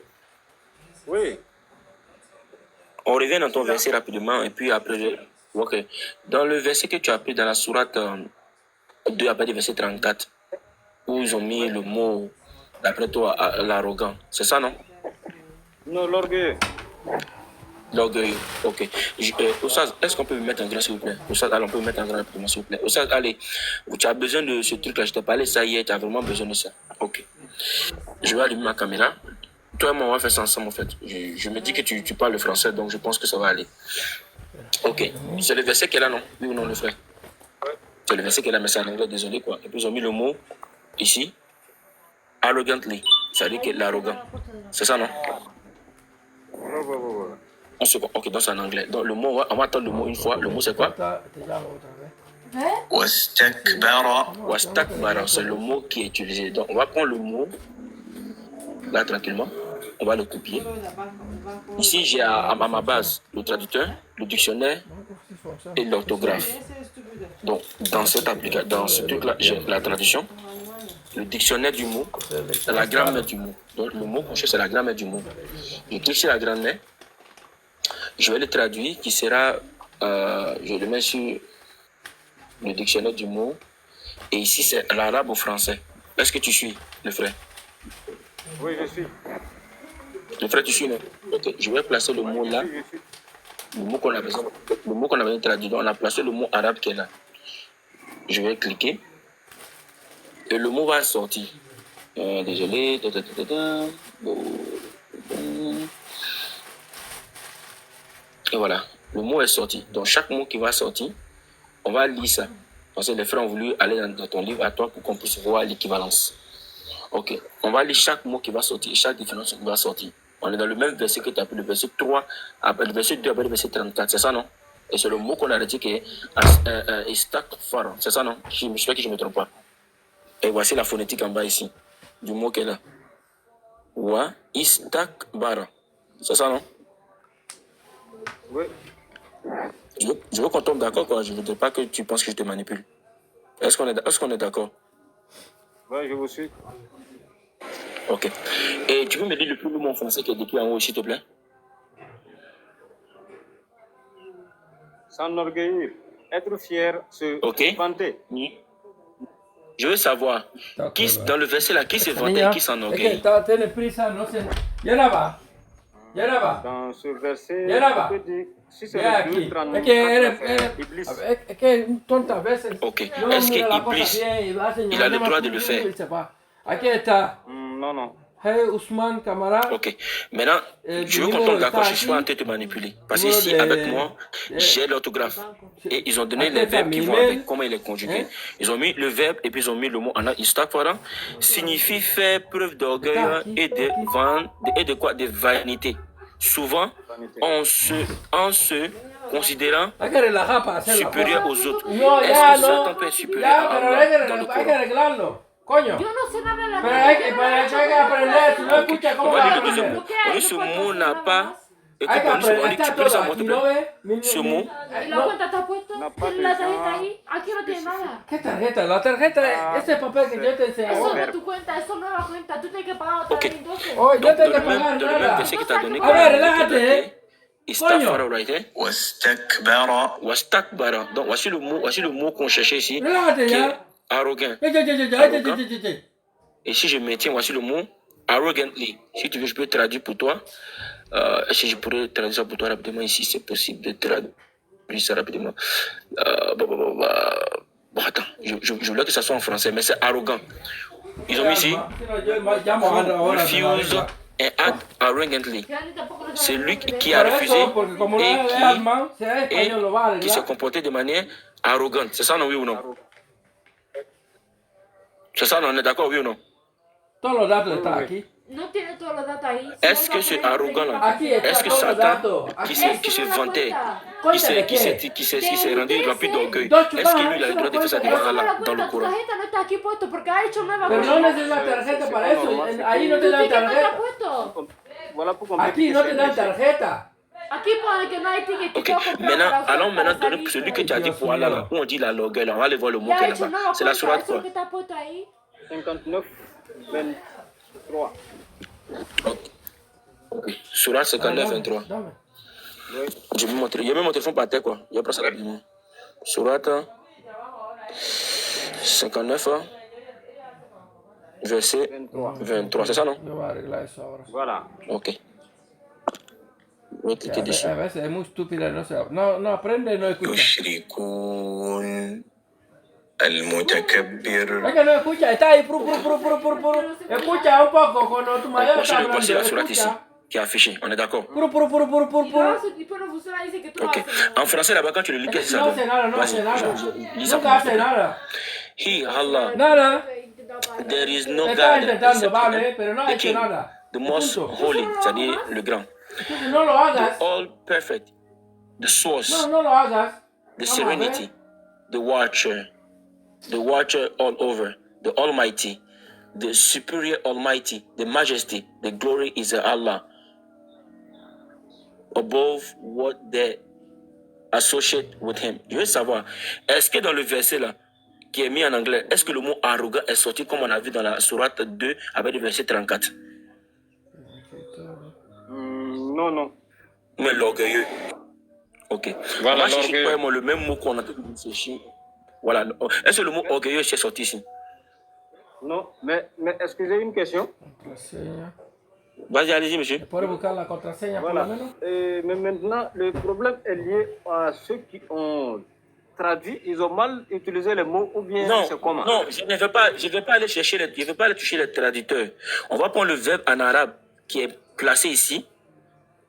Oui. On revient dans ton verset rapidement et puis après. Ok. Dans le verset que tu as pris dans la sourate 2, après le verset 34, où ils ont mis le mot, d'après toi, l'arrogant. C'est ça, non? Non, l'orgueil. L'orgueil, ok. Oustaz, est-ce qu'on peut me mettre un grand, s'il vous plaît? Oustaz, allez, on peut me mettre un grand rapidement, s'il vous plaît. Oustaz, allez, tu as besoin de ce truc-là, je t'ai parlé ça hier, tu as vraiment besoin de ça. Ok. Je vais allumer ma caméra. Toi et moi, on va faire ça ensemble, en fait. Je me dis que tu parles le français, donc je pense que ça va aller. Ok. C'est le verset qui est là, non? Oui ou non, le frère? C'est le verset qui est là, mais c'est en anglais, désolé, quoi. Et puis, ils ont mis le mot, ici, arrogantly. Ça veut dire que l'arrogant. C'est ça, non? On se... Ok, donc c'est en anglais. Donc le mot, on va attendre le mot une fois. Le mot c'est quoi? Wastakbara, c'est le mot qui est utilisé. Donc on va prendre le mot, là tranquillement, on va le copier. Ici j'ai à ma base le traducteur, le dictionnaire et l'orthographe. Donc dans cette application, dans ce truc-là, j'ai la traduction, le dictionnaire du mot, la grammaire du mot. Donc le mot qu'on cherche c'est la grammaire du mot. Je clique sur la grammaire, je vais le traduire qui sera, je le mets sur le dictionnaire du mot. Et ici, c'est l'arabe au français. Est-ce que tu suis, le frère? Oui, je suis. Le frère, tu suis, non? Ok, je vais placer le mot là. Le mot qu'on a besoin de traduire. On a placé le mot arabe qui est là. Je vais cliquer. Et le mot va sortir. Désolé. Et voilà. Le mot est sorti. Donc, chaque mot qui va sortir, on va lire ça. Parce que les frères ont voulu aller dans ton livre à toi pour qu'on puisse voir l'équivalence. Ok. On va lire chaque mot qui va sortir, chaque définition qui va sortir. On est dans le même verset que tu as pris, le verset 3, après le verset 2, après le verset 34. C'est ça, non? Et c'est le mot qu'on a dit qui est istakfar. C'est ça, non? Je sais que je ne me trompe pas. Et voici la phonétique en bas ici, du mot qui est là. Wa istakbara. C'est ça, non? Oui. Je veux qu'on tombe d'accord, quoi. Je ne voudrais pas que tu penses que je te manipule. Est-ce qu'on est d'accord? Oui, je vous suis. Ok. Et tu peux me dire le plus long mot français qui est décrit en haut, s'il te plaît? S'enorgueillir, être fier, se vanter. Oui. Je veux savoir, dans le verset là, qui se vantait et qui s'enorgueillit? Dans ce verset, on peut dire, si c'est le 2, 39, Iblis. Ok. Est-ce que Iblis, il a le droit de le faire? Non, non. Ok. Maintenant, je veux qu'on tombe d'accord, je suis pas en train de te manipuler. Parce que ici, avec moi, j'ai l'orthographe. Et ils ont donné les verbes qui vont avec, comment il est conjugué. Ils ont mis le verbe et puis ils ont mis le mot en istakfara. Signifie faire preuve d'orgueil et de quoi? De vanité. Souvent, en se considérant supérieur aux autres. Est-ce que Satan peut être supérieur à Allah dans le Coran? Coño. Yo no sé nada de la Biblia. Hay que aprender, si no escucha cómo va a aprender. Ce mot n'a pas... On dit que tu peux savoir ce mot. ¿La cuenta está puesto? ¿Tienes la tarjeta ahí? Aquí no tiene nada. ¿Qué tarjeta? La tarjeta es ese papel que yo te enseñé. Eso no es tu cuenta, eso no es la cuenta. Tú tienes que pagar otra vez entonces. Oh, yo tengo que pagar nada. A ver, relájate. Istakbara, right? Wastakbara. Donc voici le mot qu'on cherchait ici. Qui est arrogant. Et si je maintiens, voici le mot arrogantly. Si tu veux, je peux traduire pour toi. Si je pourrais traduire ça pour toi rapidement ici, c'est possible de traduire ça rapidement. Bon, attends, je voulais que ça soit en français, mais c'est arrogant. Ils ont mis ici refuse and act arrogantly. C'est lui qui a refusé et qui s'est comporté de manière arrogante. C'est ça, non, oui ou non? C'est ça, non, on est d'accord, oui ou non? Est-ce que c'est arrogant là? Est-ce que Satan qui se vantait, qui s'est rendu rempli d'orgueil, est-ce que lui il a le droit de faire ça devant Allah dans le Coran? Ok, maintenant, allons maintenant donner celui que tu as dit pour Allah là, où on dit la l'orgueil là, on va aller voir le mot qu'elle là-bas. C'est la sourate quoi? 59, 23. Ok, sourate 59, 23. Je vais montrer, il y a même mon téléphone par terre quoi, il y a pas ça rapidement. Sourate 59, verset 23, c'est ça non? Voilà. Ok. Cliquer dessus. Es muy estúpida, no aprende, no escucha. Yushrikun al-Mutakabbir. Es que no escucha, está ahí, escucha un poco cuando tu mayor está hablando. Voici la sourate ici, qui est affichée, on est d'accord? Ok. En français là-bas, quand tu le lis, qu'est-ce que ça donne? No hace nada. He, Allah. Nada. There is no Está God intentando, except vale, pero no ha the hecho King, nada. the most holy, c'est-à-dire le grand. No lo hagas. The all perfect, the source, No lo hagas. the serenity, the watcher all over, the almighty, the superior almighty, the majesty, the glory is Allah. Above what they associate with him. Je veux savoir, est-ce que dans le verset là, qui est mis en anglais, est-ce que le mot arrogant est sorti comme on a vu dans la sourate 2 avec le verset 34? Non. Mais l'orgueilleux. Ok. Voilà, on va chercher vraiment le même mot qu'on a cherché. Voilà. Est-ce que le mot orgueilleux est sorti ici? Non, mais est-ce que j'ai une question? Vas-y, allez-y, monsieur. Voilà. Mais maintenant, le problème est lié à ceux qui ont traduit, ils ont mal utilisé les mots ou bien c'est comment? Non, je ne vais pas aller chercher, je ne vais pas aller toucher les traducteurs. On va prendre le verbe en arabe qui est placé ici.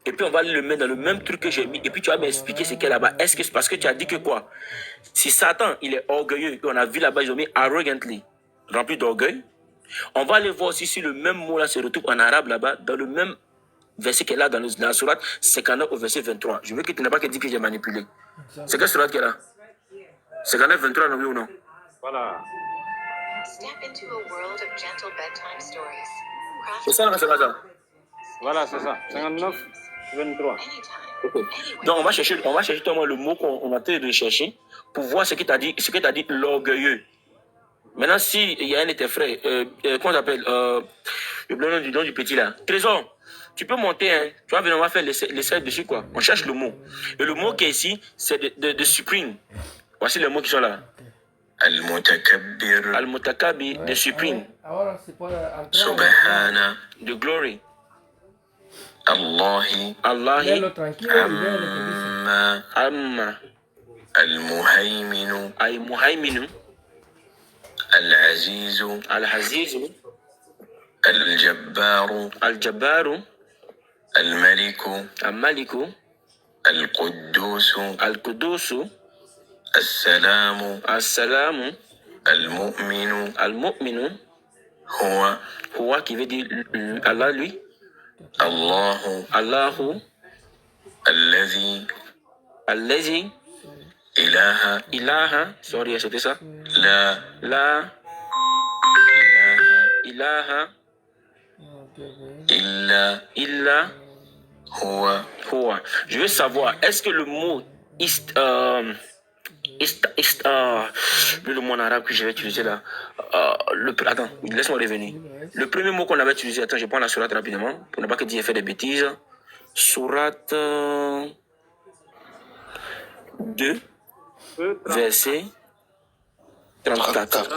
Et puis on va le mettre dans le même truc que j'ai mis. Et puis tu vas m'expliquer ce qu'il y a là-bas. Est-ce que c'est parce que tu as dit que quoi? Si Satan, il est orgueilleux, et on a vu là-bas, ils ont mis arrogantly, rempli d'orgueil. On va aller voir aussi si le même mot là se retrouve en arabe là-bas, dans le même verset qu'elle a dans la sourate 59 au verset 23. Je veux que tu n'aies pas que dit que j'ai manipulé. C'est quelle sourate qu'elle a? 59, 23, non, oui ou non? Voilà. C'est ça, non, c'est pas ça? Voilà, c'est ça. 59, 23. Okay. Donc, on va chercher le mot qu'on a en train de chercher pour voir ce que tu as dit, l'orgueilleux. Maintenant, si il y a un de tes frères, comment on appelle, le nom du petit là, Trésor, tu peux monter, hein, tu vas venir, on va faire l'essai dessus quoi. On cherche le mot. Et le mot qui est ici, c'est de supreme. Voici les mots qui sont là. Al-Mutakabbir. Al-Mutakabbir, de supreme. Subhana, de glory. Allahi. Amma. Al-Muhayminu. Al-Muhayminu. Al-Azizu. Al-Azizu. Al-Jabbaru. Al-Jabbaru. Al-Maliku. Al-Maliku. Al-Quddusu. Al-Quddusu. Al-Salamu. Al-Salamu. Al-Mu'minu. Al-Mu'minu. Huwa qui veut dire Allah lui. Allahu. Allahu. Allazi. Ilaha. Sorry, c'était ça. La. Ilaha. Illa. Huwa. Je veux savoir, est-ce que le mot le mot en arabe que je vais utiliser là. Attends, laisse-moi revenir. Le premier mot qu'on avait utilisé, attends, je prends la sourate rapidement, pour ne pas que Dieu ait fait des bêtises. Sourate 2, verset 34.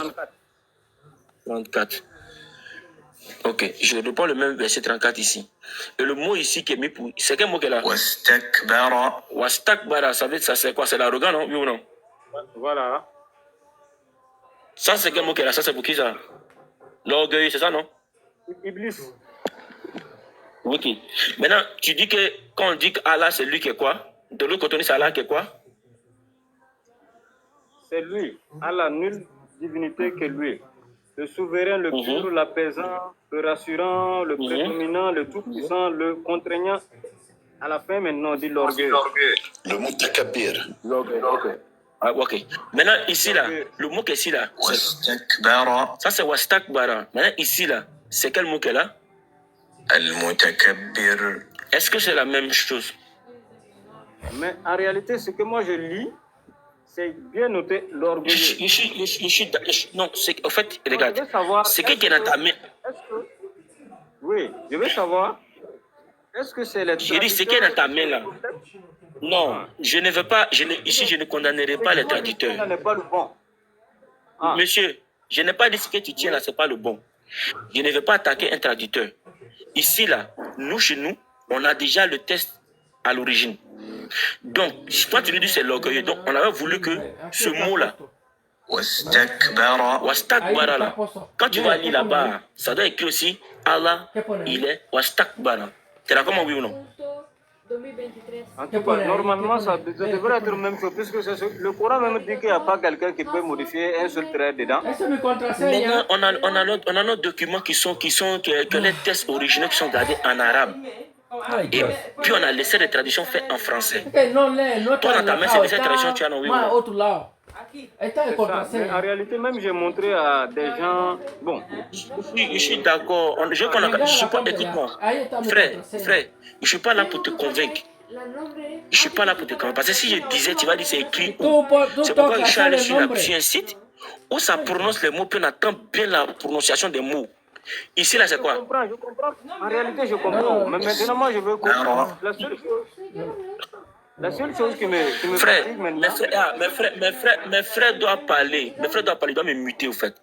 Ok, je reprends le même verset 34 ici. Et le mot ici qui est mis pour... C'est quel mot qu'elle a? Wastakbara. Wastakbara, ça veut dire ça, c'est quoi? C'est l'arrogant, non? Oui ou non? Voilà. Ça, c'est quel mot qu'elle a? Ça, c'est pour qui ça? L'orgueil, c'est ça, non? Iblis. Ok. Maintenant, tu dis que quand on dit qu'Allah, c'est lui qui est quoi? De l'autre côté, c'est Allah qui est quoi? C'est lui. Allah, nulle divinité que lui. Le souverain, le pur, l'apaisant, le rassurant, le prédominant, le tout-puissant, le contraignant. À la fin, maintenant, on dit l'orgueil. Le mutakabir. L'orgueil, ok. Ah, ok. Maintenant, ici, là, le mot qui est ici, là. Wastakbara. Ça, c'est wastakbara. Maintenant, ici, là, c'est quel mot qu'elle a? Al-Mutakabbir. Est-ce que c'est la même chose? Mais en réalité, ce que moi je lis, c'est bien noté l'orgueil. Non, c'est en fait, regarde, c'est qui est dans ta main. Oui, je veux savoir, est-ce que c'est les j'ai dit, c'est qui est dans ta main là? Non, je ne veux pas, ici je ne condamnerai pas les traducteurs. Ce n'est pas le bon. Monsieur, je n'ai pas dit ce que tu tiens là, c'est pas le bon. Je ne veux pas attaquer un traducteur. Ici là, nous chez nous, on a déjà le test à l'origine. Donc, si toi tu nous dis c'est l'orgueil, donc on avait voulu que ce mot-là, Wastakbara là, quand tu vas lire là-bas, ça doit écrire aussi Allah, il est Wastakbara. C'est là comment oui ou non? En tout cas, normalement, ça devrait être même chose, puisque le Coran même dit qu'il n'y a pas quelqu'un qui peut modifier un seul trait dedans. Maintenant, on a nos documents qui sont les tests originaux qui sont gardés en arabe. Et puis on a laissé les traductions faites en français. Toi, Toi, dans ta main, c'est laissé les traductions, tu as non, oui ou non? En réalité, même j'ai montré à des gens. Bon. Je suis d'accord. Je suis pas. Écoute-moi. Frère, je ne suis pas là pour te convaincre. Je suis pas là pour te convaincre. Parce que si je disais, tu vas dire c'est écrit. C'est pourquoi je suis allé sur un site où ça prononce les mots, puis on attend bien la prononciation des mots. Ici, là, c'est quoi? Je comprends. En réalité, je comprends. Mais maintenant, moi, je veux comprendre. La seule chose qui me frère, fatigue maintenant... mes frères doivent parler. Mes frères doivent parler, ils doivent me muter, au fait.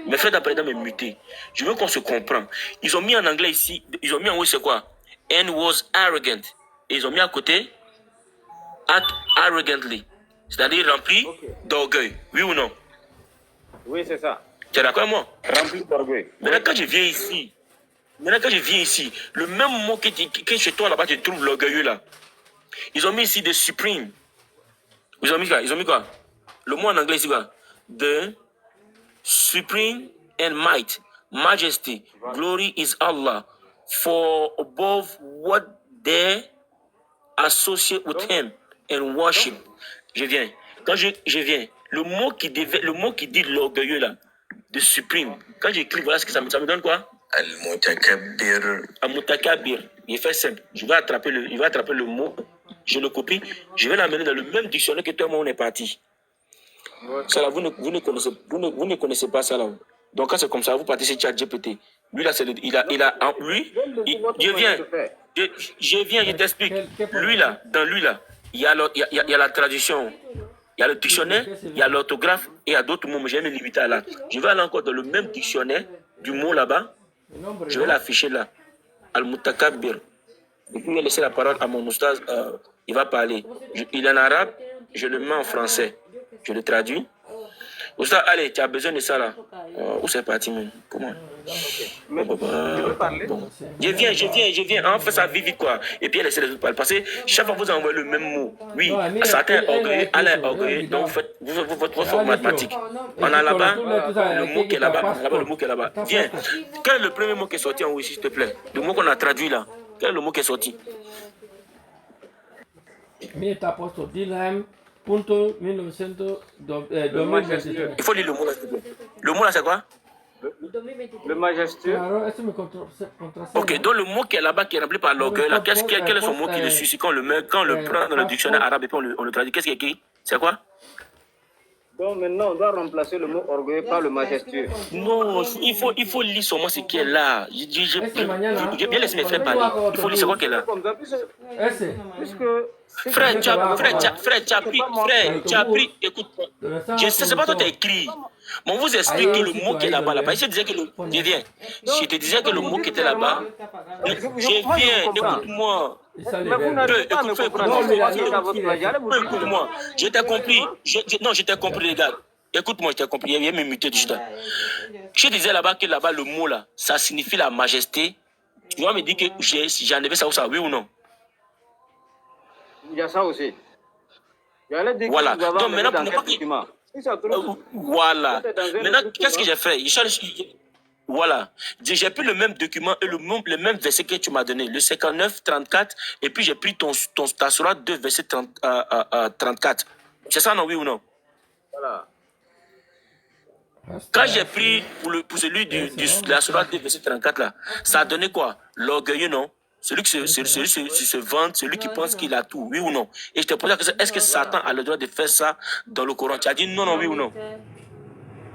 Mes frères doivent parler, ils doivent me muter. Je veux qu'on se comprenne. Ils ont mis en anglais ici, ils ont mis en haut, c'est quoi? And was arrogant. Et ils ont mis à côté, act arrogantly. C'est-à-dire rempli d'orgueil. Oui ou non? Oui, c'est ça. Tu es d'accord avec moi? Rempli d'orgueil. Maintenant, quand je viens ici, le même mot que chez toi là-bas, tu trouves l'orgueilleux là. Ils ont mis ici de supreme. Ils ont mis quoi? Le mot en anglais, c'est quoi? The supreme and might, majesty, glory is Allah, for above what they associate with him and worship. Je viens. Quand je viens, le mot qui dit l'orgueilleux là, de supreme. Quand j'écris, voilà ce que ça me donne quoi? Al-Mutakabir. Al-Mutakabir. Il fait simple. Il va attraper le mot. Je le copie, je vais l'amener dans le même dictionnaire que toi et moi on est parti. Ça là, vous ne connaissez pas ça là. Donc quand c'est comme ça, vous partez sur ChatGPT. Lui là, je viens, je t'explique. Lui là, il y a la traduction, il y a le dictionnaire, il y a l'orthographe et il y a d'autres mots, mais je vais me limiter à là. Je vais aller encore dans le même dictionnaire du mot là-bas, je vais l'afficher là. Al-Mutakabir. Et puis, je vais laisser la parole à mon oustaz. Il va parler. Il est en arabe, je le mets en français. Je le traduis. Oustaz, allez, tu as besoin de ça là. Où c'est parti même? Comment? Bon. Je viens. On fait ça vite quoi. Et puis, laissez les autres parler. Parce que chaque fois que vous envoyez le même mot, oui, certains orgueilleux, allez orgueilleux. Donc, vous faites votre mathématique. On a là-bas le mot qui est là-bas. Viens. Quel est le premier mot qui est sorti en haut ici, s'il te plaît? Le mot qu'on a traduit là. Quel est le mot qui est sorti? Il faut lire le mot là, s'il te plaît. Le mot là, c'est quoi? Le majestueux. Ok, donc le mot qui est là-bas, qui est rempli par l'orgueil, là, quel est son mot qui le suit quand on le prend dans le dictionnaire arabe et puis on le traduit? Qu'est-ce qui est écrit? C'est quoi? Donc maintenant, on doit remplacer le mot orgueilleux par le majestueux. Non, il faut lire seulement ce qui est là. J'ai bien laissé mes frères parler. Il faut lire ce qui est là. Frère, tu as pris, écoute-moi. Je ne sais pas toi, tu as écrit. Mais on vous explique que le mot qui est là-bas, je disais que je te disais que le mot qui était là-bas, je viens, écoute-moi. Écoute-moi. Je t'ai compris. Non, je t'ai compris, les gars. Écoute-moi, je t'ai compris. Il y a me muter du temps. Je disais là-bas que là-bas, le mot là, ça signifie la majesté. Tu vas me dire que j'ai enlevé ça ou ça, oui ou non? Il y a ça aussi. Voilà. Donc maintenant, voilà. Maintenant, qu'est-ce que j'ai fait? Voilà. J'ai pris le même document et le même verset que tu m'as donné, le 59, 34, et puis j'ai pris ta sourate 2, verset 34. C'est ça, non, oui ou non? Voilà. Quand j'ai pris pour celui de la sourate 2, verset 34, là, ça a donné quoi? L'orgueilleux, non? Celui qui se vante, celui qui pense qu'il a tout, oui ou non? Et je te pose la question, est-ce que Satan a le droit de faire ça dans le Coran? Tu as dit non, oui ou non?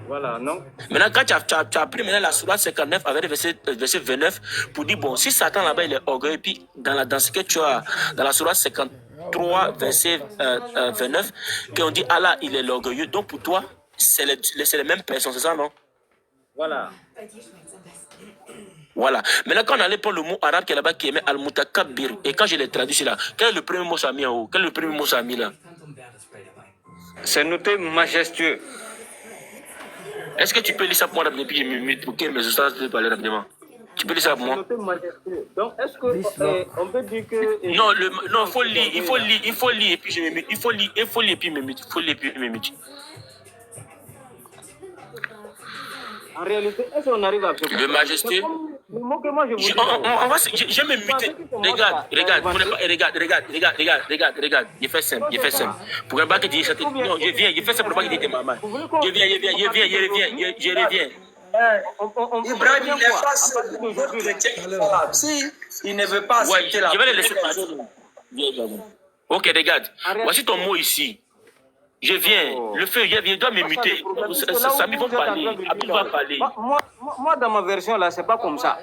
Voilà, non. Maintenant, quand tu as pris la sourate 59 avec le verset 29 pour dire, bon, si Satan là-bas il est orgueilleux, puis dans ce que tu as, dans la sourate 53, verset 29, qu'on dit Allah il est l'orgueilleux, donc pour toi, c'est les mêmes personnes, c'est ça, non? Voilà. Voilà. Maintenant, quand on allait prendre le mot arabe qui est là-bas, qui est Al-Mutakabir, et quand je l'ai traduit, c'est là, quel est le premier mot ça a mis en haut? Quel est le premier mot ça a mis là? C'est noté majestueux. Est-ce que tu peux lire ça pour moi rapidement pour que mes ustads puissent parler rapidement? Tu peux lire ça pour moi? Donc, est-ce qu'on peut dire que... Non, il faut lire, et puis je me mute. Il faut lire, et puis me mute. En réalité, est-ce qu'on arrive à... Le majestueux. Moquez-moi, je vous dis. Je vais me muter. Regarde. Il fait simple. Pour un bac qui dit ça. Non, je viens. Il fait simple pour pas qu'il dise maman. Je reviens. Ibrahim, il n'est pas seul. Si il ne veut pas accepter la... Je vais le laisser partir. Ok, regarde. Voici ton mot ici. Je viens. Le feu, il doit me muter. Samy va parler. Abdul va parler. Moi, dans ma version, là, c'est pas comme ça.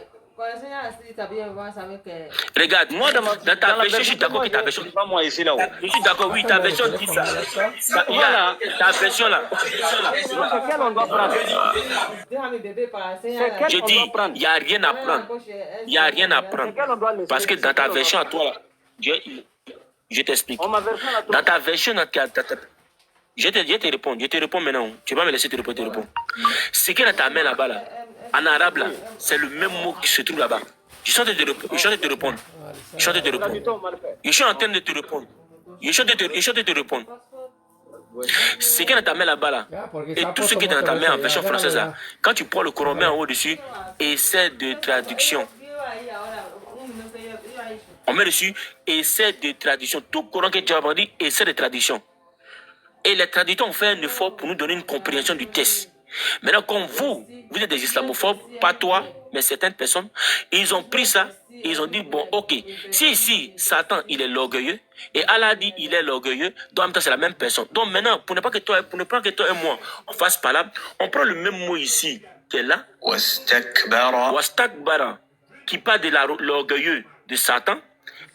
Regarde, moi, dans ta version, je suis d'accord que ta version. Pas moi ici, là. Je suis d'accord, oui, ta version dit ça. Ta version, là. C'est quelle on doit prendre? Je dis, il n'y a rien à prendre. Il n'y a rien à prendre. Parce que dans ta version à toi, là, je t'explique. Dans ta version, je te réponds maintenant. Tu vas me laisser te répondre. Ce qui est dans ta main là-bas, là, en arabe, là, c'est le même mot qui se trouve là-bas. Je suis en train de te répondre. Je suis en train de te répondre. Ce qui est dans ta main là-bas, là, et tout ce qui est dans ta main en version française, là, quand tu prends le Coran en haut dessus, essaie de traduction. On met dessus, essai de traduction. Tout Coran que tu as dit, essai de traduction. Et les traducteurs ont fait un effort pour nous donner une compréhension du texte. Maintenant, comme vous êtes des islamophobes, pas toi, mais certaines personnes, ils ont pris ça, et ils ont dit, bon, ok, si ici, Satan, il est l'orgueilleux, et Allah dit, il est l'orgueilleux, donc en même temps, c'est la même personne. Donc maintenant, pour ne pas que toi et moi, on fasse palabre, on prend le même mot ici, qui est là, Wastakbara, qui parle de l'orgueilleux de Satan,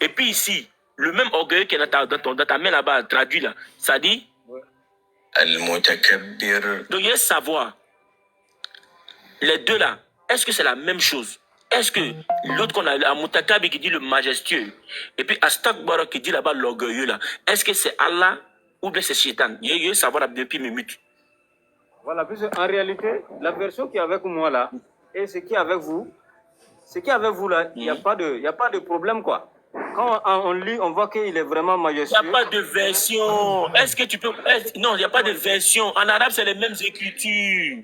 et puis ici, le même orgueilleux qui est dans ta main là-bas, traduit là, ça dit, donc il y a savoir, les deux là, est-ce que c'est la même chose? Est-ce que l'autre qu'on a, Al-Mutakabbir qui dit le majestueux, et puis Astakbara qui dit là-bas l'orgueilleux là, est-ce que c'est Allah ou bien c'est Shaitan? Il y a savoir depuis mes minutes. Voilà, en réalité, la version qui est avec moi là, et ce qui est avec vous, là, il n'y a pas de problème quoi. Quand on lit, on voit qu'il est vraiment majestueux. Il n'y a pas de version. Est-ce que tu peux... Non, il n'y a pas de version. En arabe, c'est les mêmes écritures.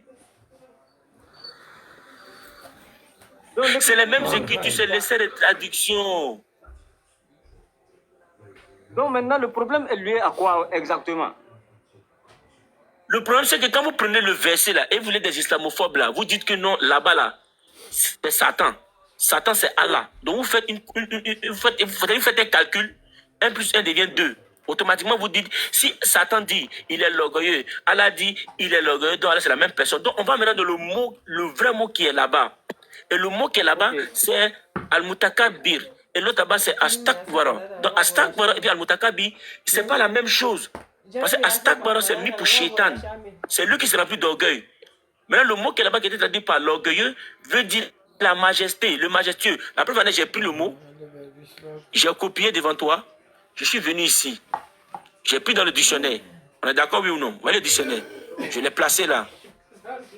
C'est les mêmes écritures, c'est l'essai de traduction. Donc maintenant, le problème est lié à quoi exactement? Le problème, c'est que quand vous prenez le verset là, et vous êtes des islamophobes là, vous dites que non, là-bas là, c'est Satan. Satan, c'est Allah. Donc, vous faites un calcul. 1 plus 1 devient 2. Automatiquement, vous dites, si Satan dit, il est l'orgueilleux, Allah dit, il est l'orgueilleux, donc Allah, c'est la même personne. Donc, on va maintenant dans le vrai mot qui est là-bas. Et le mot qui est là-bas, c'est Al-Mutakabbir. Et l'autre là-bas, c'est Astakbara. Donc, Astakbara et puis Al-Mutakabbir, c'est pas la même chose. Parce que Astakbara, c'est mis pour Shaitan. C'est lui qui se remplit d'orgueil. Maintenant, le mot qui est là-bas, qui est traduit par l'orgueilleux, veut dire la majesté, le majestueux. La première année, j'ai pris le mot, j'ai copié devant toi, je suis venu ici. J'ai pris dans le dictionnaire. On est d'accord, oui ou non? Voyez le dictionnaire. Je l'ai placé là.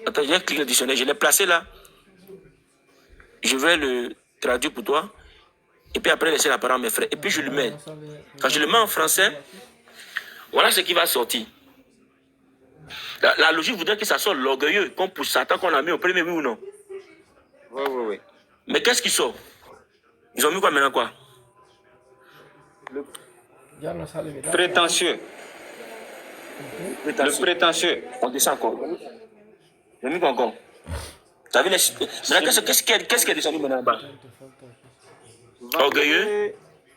Attends, j'ai cliqué le dictionnaire, je l'ai placé là. Je vais le traduire pour toi. Et puis après, laisser la parole à mes frères. Et puis je le mets. Quand je le mets en français, voilà ce qui va sortir. La logique voudrait que ça soit l'orgueilleux, comme pour Satan qu'on a mis au premier, oui ou non? Oui. Mais qu'est-ce qui sort? Ils ont mis quoi maintenant quoi? Prétentieux. Le prétentieux. On descend encore. Ils ont mis quoi encore? T'as vu les... Maintenant, qu'est-ce qui est descendu maintenant là-bas? Orgueilleux,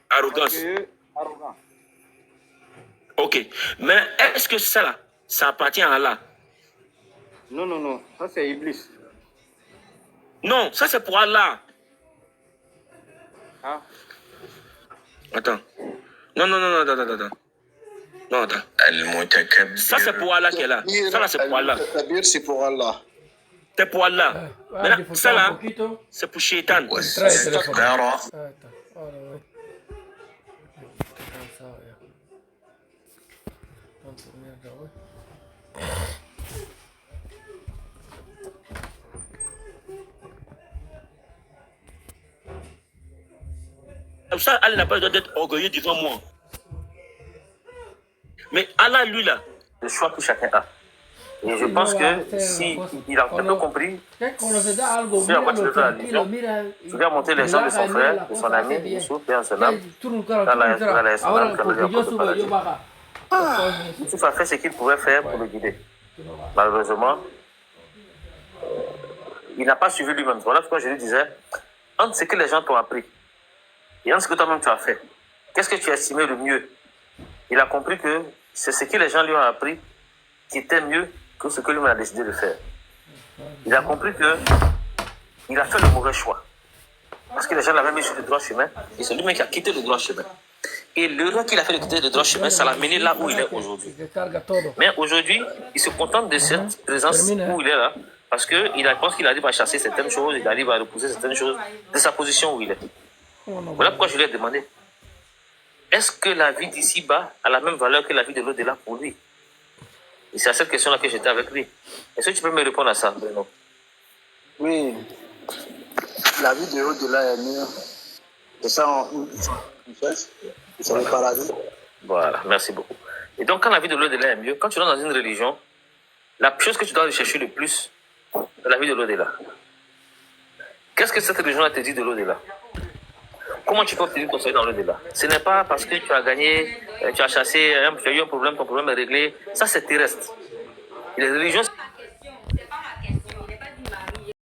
arrogance. Ok. Mais est-ce que ça là, ça appartient à Allah? Non. Ça c'est Iblis. Non, ça c'est pour Allah. Ah. Attends. Non, attends. Non, attends. Ça c'est pour Allah qui est là. Ça là c'est pour Allah. C'est pour Allah. C'est pour Allah. Maintenant, ça là, c'est pour Shaitan. Comme ça, Allah n'a pas besoin d'être orgueilleux devant moi. Mais Allah, lui, là, le choix que chacun a. Et je pense que si il a un peu compris, si la voiture de la religion, tu dois montrer l'exemple de son frère, de son ami, Youssouf, et en son âme, dans la Youssouf a fait ce qu'il pouvait faire pour le guider. Malheureusement, il n'a pas suivi lui-même. Voilà pourquoi je lui disais, entre ce que les gens t'ont appris et entre ce que toi-même tu as fait, qu'est-ce que tu as estimé le mieux? Il a compris que c'est ce que les gens lui ont appris qui était mieux que ce que lui-même a décidé de faire. Il a compris qu'il a fait le mauvais choix. Parce que les gens l'avaient mis sur le droit chemin et c'est lui-même qui a quitté le droit chemin. Et l'erreur qu'il a fait de quitter le droit chemin, ça l'a mené là où il est aujourd'hui. Mais aujourd'hui, il se contente de cette présence où il est là, parce qu'il pense qu'il arrive à chasser certaines choses, il arrive à repousser certaines choses de sa position où il est. Voilà pourquoi je lui ai demandé, est-ce que la vie d'ici-bas a la même valeur que la vie de l'au-delà pour lui? Et c'est à cette question-là que j'étais avec lui. Est-ce que tu peux me répondre à ça, Bruno? Oui, la vie de l'au-delà est mieux. C'est ça, c'est le paradis. Voilà, merci beaucoup. Et donc, quand la vie de l'au-delà est mieux, quand tu rentres dans une religion, la chose que tu dois rechercher le plus, c'est la vie de l'au-delà. Qu'est-ce que cette religion te dit de l'au-delà? Comment tu peux obtenir ton salut dans l'au-delà? Ce n'est pas parce que tu as gagné, tu as chassé, tu as eu un problème, ton problème est réglé. Ça, c'est terrestre. Et les religions,